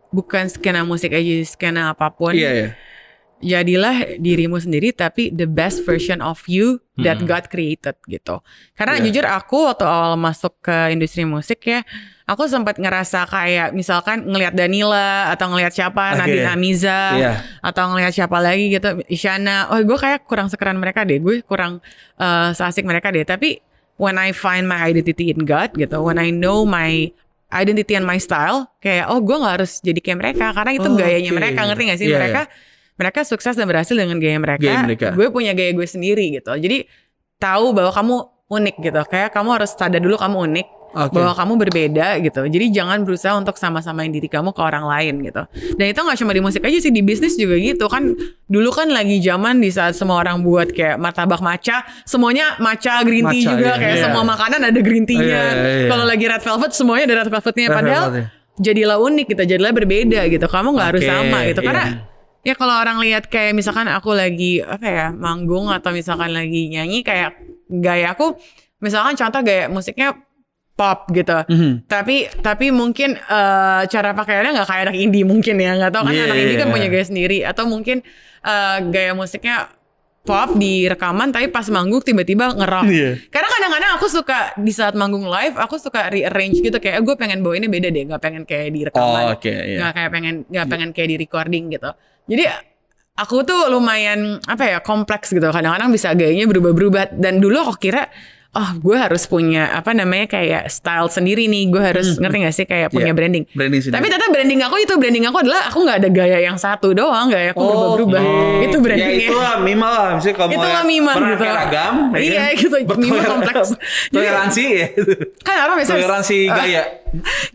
bukan skena musik aja, skena apapun. Iya. Jadilah dirimu sendiri tapi the best version of you that God created gitu. Karena jujur aku waktu awal masuk ke industri musik ya, aku sempat ngerasa kayak misalkan ngelihat Danila atau ngelihat siapa Nadine Amiza atau ngelihat siapa lagi gitu, Isyana, oh gue kayak kurang sekeren mereka deh, gue kurang seasik mereka deh. Tapi when I find my identity in God gitu, when I know my identity and my style, kayak oh gue nggak harus jadi kayak mereka karena itu gayanya mereka, ngerti nggak sih? Mereka sukses dan berhasil dengan gaya mereka. Gue punya gaya gue sendiri gitu. Jadi tahu bahwa kamu unik gitu. Kayak kamu harus sadar dulu kamu unik, bahwa kamu berbeda gitu. Jadi jangan berusaha untuk sama-samain diri kamu ke orang lain gitu. Dan itu nggak cuma di musik aja sih, di bisnis juga gitu kan. Dulu kan lagi zaman di saat semua orang buat kayak martabak matcha, semuanya matcha green tea juga, kayak semua makanan ada green tea-nya. Kalau lagi red velvet semuanya ada red velvet-nya. Padahal jadilah unik gitu, jadilah berbeda gitu. Kamu nggak harus sama gitu. Karena ya kalau orang lihat kayak misalkan aku lagi manggung atau misalkan lagi nyanyi, kayak gaya aku misalkan contoh gaya musiknya pop gitu. Tapi mungkin cara pakaiannya nggak kayak anak indie mungkin ya, nggak tahu kan anak indie kan punya gaya sendiri, atau mungkin gaya musiknya pop di rekaman tapi pas manggung tiba-tiba nge-rock. Karena kadang-kadang aku suka di saat manggung live aku suka rearrange gitu, kayak gue pengen bawa ini beda deh, nggak pengen kayak di rekaman, nggak pengen kayak di recording gitu. Jadi aku tuh lumayan kompleks gitu, kadang-kadang bisa gayanya berubah-berubah. Dan dulu aku kira gue harus punya kayak style sendiri nih, gue harus ngerti gak sih kayak punya branding tapi ternyata branding aku adalah aku gak ada gaya yang satu doang, gaya aku berubah-berubah. Itu brandingnya. Ya itulah Mima lah, misalnya kalau itulah Mima gitu. Beragam, iya gitu, Mima kompleks. Toleransi ya. Kan orang biasanya toleransi gaya.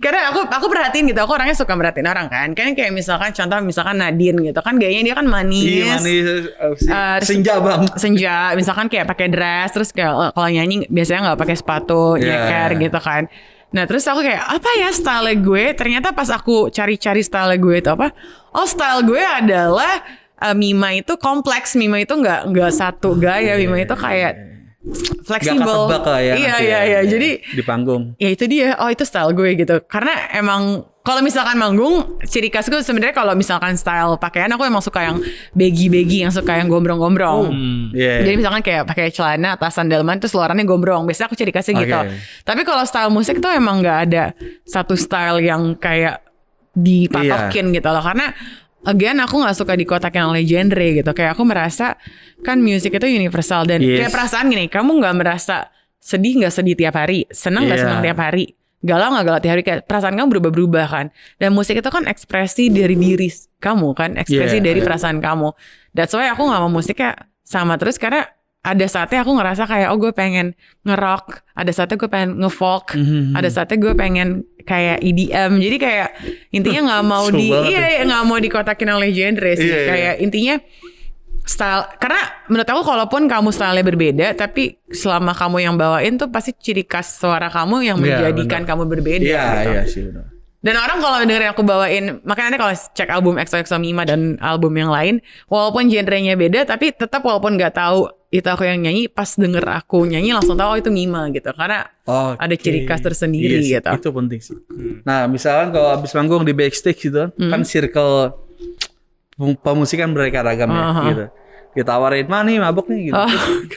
Karena aku perhatiin gitu, aku orangnya suka merhatiin orang kan kayak misalkan Nadine gitu kan, gayanya dia kan manis, senja, misalkan kayak pakai dress, terus kayak kalau nyanyi biasanya nggak pakai sepatu, nyeker gitu kan. Nah terus aku kayak apa ya style gue, ternyata pas aku cari style gue itu apa, style gue adalah Mima itu kompleks, Mima itu nggak satu gaya, Mima itu kayak fleksibel. Iya. Jadi di panggung. Ya itu dia. Oh itu style gue gitu. Karena emang kalau misalkan manggung, ciri khas gue sebenarnya kalau misalkan style pakaian aku emang suka yang baggy, yang suka yang gombrong-gombrong. Jadi misalkan kayak pakai celana atasan daleman terus luarannya gombrong. Biasanya aku ciri khasnya gitu. Tapi kalau style musik tuh emang nggak ada satu style yang kayak dipatokin gitu loh. Karena again aku nggak suka dikotakin oleh genre gitu. Kayak aku merasa kan musik itu universal dan kayak perasaan gini, kamu nggak merasa sedih nggak sedih tiap hari, senang nggak senang tiap hari, galau nggak galau tiap hari, kayak perasaan kamu berubah-berubah kan. Dan musik itu kan ekspresi dari diri kamu kan, ekspresi dari perasaan kamu. That's why aku nggak mau musiknya sama terus, karena ada saatnya aku ngerasa kayak gue pengen nge-rock, ada saatnya gue pengen nge-folk, ada saatnya gue pengen kayak EDM. Jadi kayak intinya nggak mau nggak mau dikotakin oleh genre sih. Kayak intinya style, karena menurut aku kalaupun kamu stylenya berbeda, tapi selama kamu yang bawain tuh pasti ciri khas suara kamu yang menjadikan kamu berbeda. Iya sih benar. Dan orang kalau dengerin aku bawain, makanya kalau cek album XOXO Mima dan album yang lain, walaupun genrenya beda, tapi tetap walaupun nggak tahu itu aku yang nyanyi, pas denger aku nyanyi langsung tahu itu Mima gitu, karena ada ciri khas tersendiri gitu. Itu penting sih. Nah misalkan kalau habis manggung di backstage gitu, kan circle pemusikan beraneka-ragam ya gitu. Ditawarin, mana nih mabok nih gitu.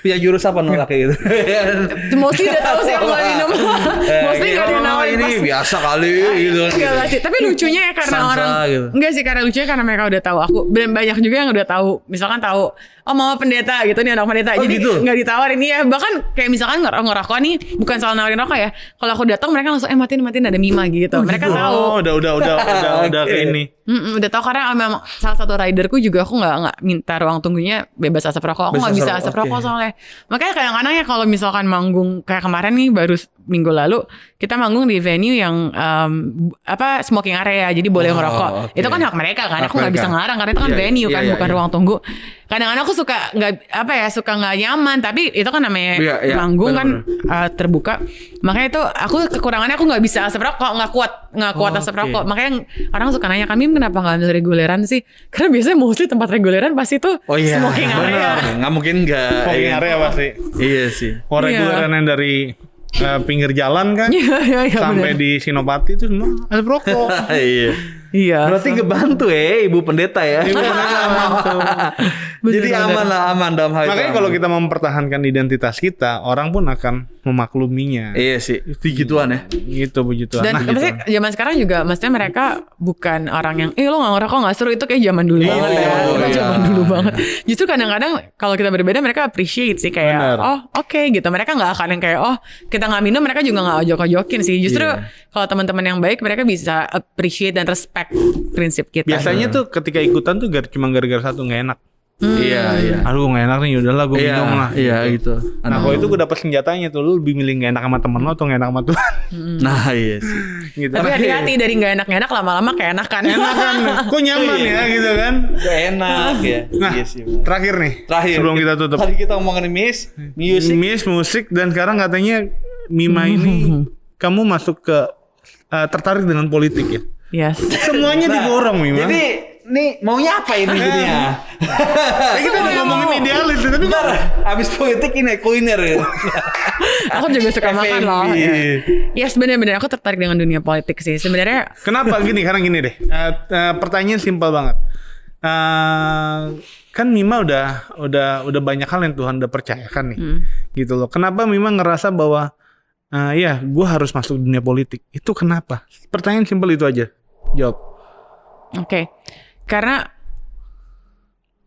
Punya jurus apa nolak kayak gitu. Mostly udah tahu sih aku gak minum. Mostly gak dinawarin ini pas. biasa kali gitu. Enggak sih, tapi lucunya ya karena Sansa, orang gitu. Enggak sih, karena lucunya karena mereka udah tahu aku. Dan banyak juga yang udah tahu, misalkan tahu oh mama pendeta gitu nih, anak pendeta. Oh, Jadi gitu? nggak ditawarin. Iya, bahkan kayak misalkan ngerokok nih, bukan soal nawarin rokok ya. Kalau aku datang mereka langsung matiin ada Mima gitu. Mereka tahu. Oh, udah kayak ini. Udah tahu karena memang salah satu riderku juga aku nggak minta ruang tunggunya bebas asap rokok. Aku nggak bisa asap rokok soalnya. Makanya kadang-kadang ya kalau misalkan manggung kayak kemarin nih baru minggu lalu kita manggung di venue yang smoking area, jadi boleh ngerokok. Itu kan hak mereka kan. Aku nggak bisa ngelarang karena itu kan venue kan, bukan ruang tunggu. Kadang-kadang aku suka nggak nyaman, tapi itu kan namanya manggung kan terbuka. Makanya itu kekurangannya aku nggak bisa asap rokok, nggak kuat asap rokok. Makanya orang suka nanya, kami kenapa nggak ambil reguleran sih? Karena biasanya mostly tempat reguleran pasti itu smoking area. Nggak mungkin nggak. Smoking area pasti. Iya sih. Reguleran yang dari pinggir jalan kan, sampai bener. di Sinopati itu semua asap rokok. Iya. Berarti kebantu Ibu Pendeta ya. Jadi aman dalam hal itu. Makanya kalau kita mempertahankan identitas kita, orang pun akan memakluminya. Iya sih, begituan ya. Gitu begitu. Dan maksudnya zaman sekarang juga maksudnya mereka bukan orang yang lo nggak ngerokok nggak seru, itu kayak zaman dulu banget ya. Zaman dulu banget. Justru kadang-kadang kalau kita berbeda mereka appreciate sih kayak oke gitu. Mereka nggak akan yang kayak kita nggak minum, mereka juga nggak ojok-ojokin sih. Justru kalau teman-teman yang baik mereka bisa appreciate dan respect prinsip kita. Biasanya tuh ketika ikutan tuh cuma gara-gara satu nggak enak. Iya. Aduh nggak enak nih, udahlah gue minum lah. Iya gitu. Nah kalau itu gue dapet senjatanya tuh, lu lebih milih nggak enak sama temen lo atau nggak enak sama Tuhan. Nah iya sih. Gitu. Tapi hati-hati dari nggak enak lama-lama kayak enakan. Enakan, kok nyaman ya gitu kan? Enak ya. Nah Iya sih, terakhir nih, sebelum kita tutup. Tadi kita ngomongin musik dan sekarang katanya Mima ini kamu masuk ke tertarik dengan politik ya? Yes. Semuanya diborong Mima. Jadi nih maunya apa ini jadinya? Kita udah ngomongin idealis, tapi abis politik ini kuliner ya. Aku juga suka makan loh. Yes, benar-benar aku tertarik dengan dunia politik sih. Sebenarnya kenapa gini? Karena gini deh. Pertanyaan simpel banget. Kan Mima udah banyak hal yang Tuhan udah percayakan nih. Gitu loh. Kenapa Mima ngerasa bahwa gue harus masuk dunia politik? Itu kenapa? Pertanyaan simpel itu aja. Jawab. Oke. Karena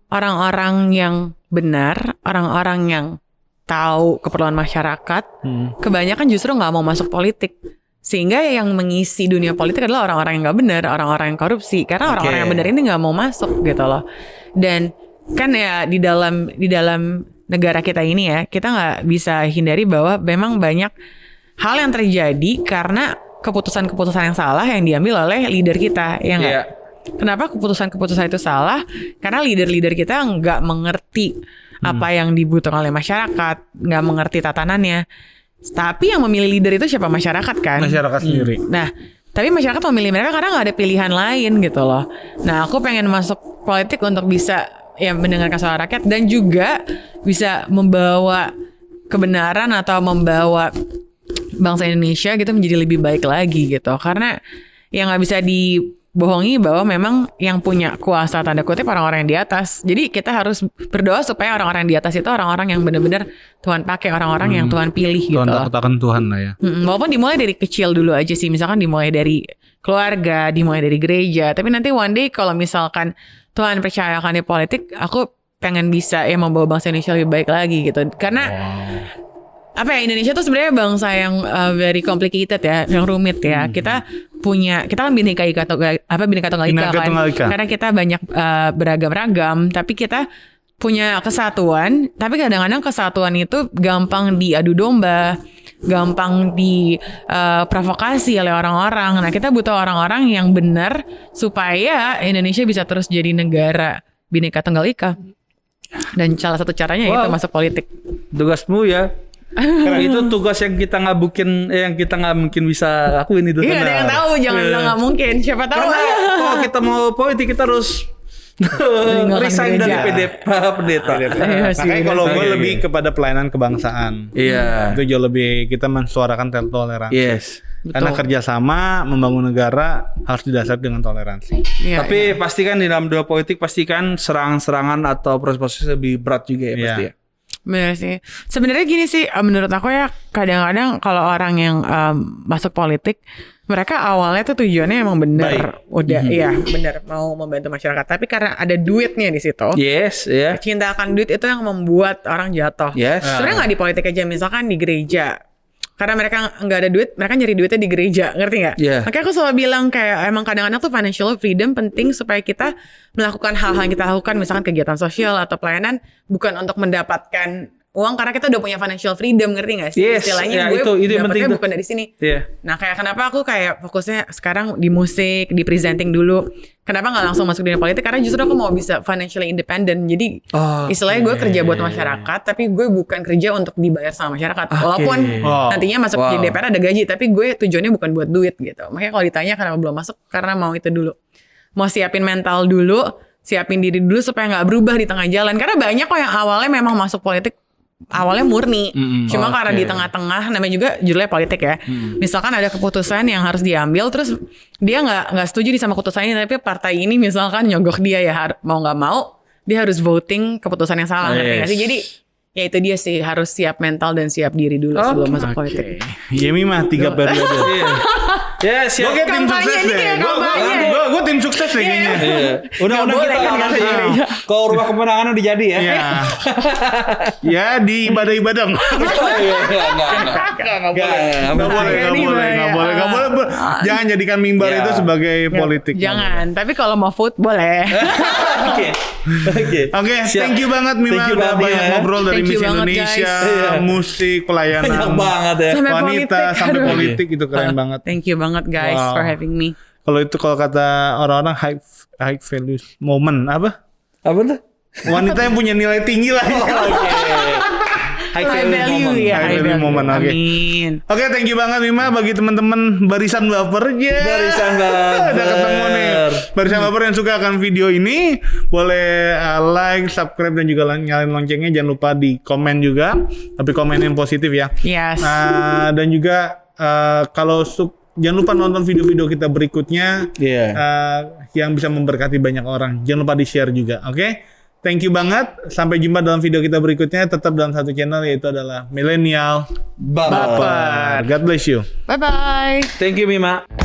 orang-orang yang benar, orang-orang yang tahu keperluan masyarakat, kebanyakan justru nggak mau masuk politik. Sehingga yang mengisi dunia politik adalah orang-orang yang nggak benar, orang-orang yang korupsi. Karena orang-orang yang benar ini nggak mau masuk gitu loh. Dan kan ya di dalam negara kita ini ya, kita nggak bisa hindari bahwa memang banyak hal yang terjadi karena keputusan-keputusan yang salah yang diambil oleh leader kita, ya nggak? Kenapa keputusan-keputusan itu salah? Karena leader-leader kita nggak mengerti apa yang dibutuhkan oleh masyarakat, nggak mengerti tatanannya. Tapi yang memilih leader itu siapa? Masyarakat kan? Masyarakat sendiri. Nah, tapi masyarakat memilih mereka karena nggak ada pilihan lain gitu loh. Nah, aku pengen masuk politik untuk bisa mendengarkan suara rakyat dan juga bisa membawa kebenaran atau membawa bangsa Indonesia gitu menjadi lebih baik lagi gitu. Karena yang nggak bisa dibohongi bahwa memang yang punya kuasa tanda kutip orang-orang yang di atas. Jadi kita harus berdoa supaya orang-orang yang di atas itu orang-orang yang benar-benar Tuhan pakai, orang-orang yang Tuhan pilih gitu. Tuhan takut Tuhan lah ya. Walaupun dimulai dari kecil dulu aja sih. Misalkan dimulai dari keluarga, dimulai dari gereja. Tapi nanti one day kalau misalkan Tuhan percayakan di politik, aku pengen bisa membawa bangsa Indonesia lebih baik lagi gitu. Karena Indonesia tuh sebenarnya bangsa yang very complicated ya, yang rumit ya. Kita kan Bhinneka Tunggal Ika kan. Karena kita banyak beragam-ragam, tapi kita punya kesatuan. Tapi kadang-kadang kesatuan itu gampang diadu domba, gampang diprovokasi oleh orang-orang. Nah, kita butuh orang-orang yang benar supaya Indonesia bisa terus jadi negara Bhinneka Tunggal Ika. Dan salah satu caranya itu masuk politik. Tugasmu ya. Itu tugas yang kita nggak mungkin bisa lakuin itu. Iya, ada yang tahu, jangan bilang nggak mungkin. Siapa tahu. Karena kalau kita mau politik kita harus resign dari pendeta. Makanya kalau gue lebih kepada pelayanan kebangsaan. Iya. Itu jauh lebih kita mensuarakan toleransi. Yes. Karena kerjasama membangun negara harus didasari dengan toleransi. Tapi pastikan di dalam dunia politik pastikan serangan-serangan atau proses-proses lebih berat juga ya pasti ya. Benar sih. Sebenarnya gini sih, menurut aku ya kadang-kadang kalau orang yang masuk politik mereka awalnya tuh tujuannya emang bener, udah iya bener mau membantu masyarakat. Tapi karena ada duitnya di situ, Yes, ya. cinta akan duit itu yang membuat orang jatuh. Yes. Sebenarnya nggak di politik aja, misalkan di gereja. Karena mereka nggak ada duit, mereka nyari duitnya di gereja, ngerti nggak? Yeah. Makanya aku selalu bilang kayak emang kadang-kadang tuh financial freedom penting supaya kita melakukan hal-hal yang kita lakukan, misalkan kegiatan sosial atau pelayanan, bukan untuk mendapatkan uang karena kita udah punya financial freedom, ngerti nggak sih? Yes, Istilahnya ya, gue itu yang penting dapetnya tuh. bukan dari sini. Iya. Nah kayak kenapa aku kayak fokusnya sekarang di musik, di presenting dulu. Kenapa nggak langsung masuk dunia politik? Karena justru aku mau bisa financially independent. Jadi istilahnya gue kerja buat masyarakat, tapi gue bukan kerja untuk dibayar sama masyarakat. Walaupun nantinya masuk di DPR ada gaji, tapi gue tujuannya bukan buat duit gitu. Makanya kalau ditanya kenapa belum masuk, karena mau itu dulu. Mau siapin mental dulu, siapin diri dulu supaya nggak berubah di tengah jalan. Karena banyak kok yang awalnya memang masuk politik awalnya murni, cuma karena di tengah-tengah, namanya juga judulnya politik ya. Misalkan ada keputusan yang harus diambil, terus dia nggak setuju sama keputusan ini, tapi partai ini misalkan nyogok dia ya, mau nggak mau dia harus voting keputusan yang salah, ngerti nggak sih? Jadi ya itu dia sih, harus siap mental dan siap diri dulu sebelum masuk politik. Yemi mah 3 periode. Ya, siap. Gue tim Kampanye sukses ini deh. kayak kampanye. Gue tim sukses deh kayaknya. Udah boleh kita kan nanti. kata gereja. Kalau rumah kemenangan udah jadi ya. Ya. Ya di ibadah-ibadah. Enggak boleh. Jangan jadikan mimbar Ya. itu sebagai politik. Jangan, tapi kalau mau vote boleh. Oke. Oke, Siap. thank you banget Mima, Thank you udah banget, banyak ya. ngobrol dari Thank you Miss banget, Indonesia, guys. Iya. musik, pelayanan, Banyak banget ya. Sampai wanita politik, sampai aduh. politik itu keren banget. Thank you banget guys Wow. for having me. Kalau kata orang-orang high value moment apa? Apa tuh? Wanita yang punya nilai tinggi lah. High High value moment. ya, High value moment, oke. Amin. Oke, thank you banget Mima bagi teman-teman barisan baper ya. Barisan baper. Udah ketemu nih. Barisan baper yang suka akan video ini boleh like, subscribe dan juga nyalain loncengnya. Jangan lupa di komen juga. Tapi komen yang positif ya. Yes. Dan juga kalau jangan lupa nonton video-video kita berikutnya yang bisa memberkati banyak orang. Jangan lupa di-share juga, oke? Thank you banget. Sampai jumpa dalam video kita berikutnya. Tetap dalam satu channel, yaitu adalah Millennial Baper. God bless you. Bye bye. Thank you Mima.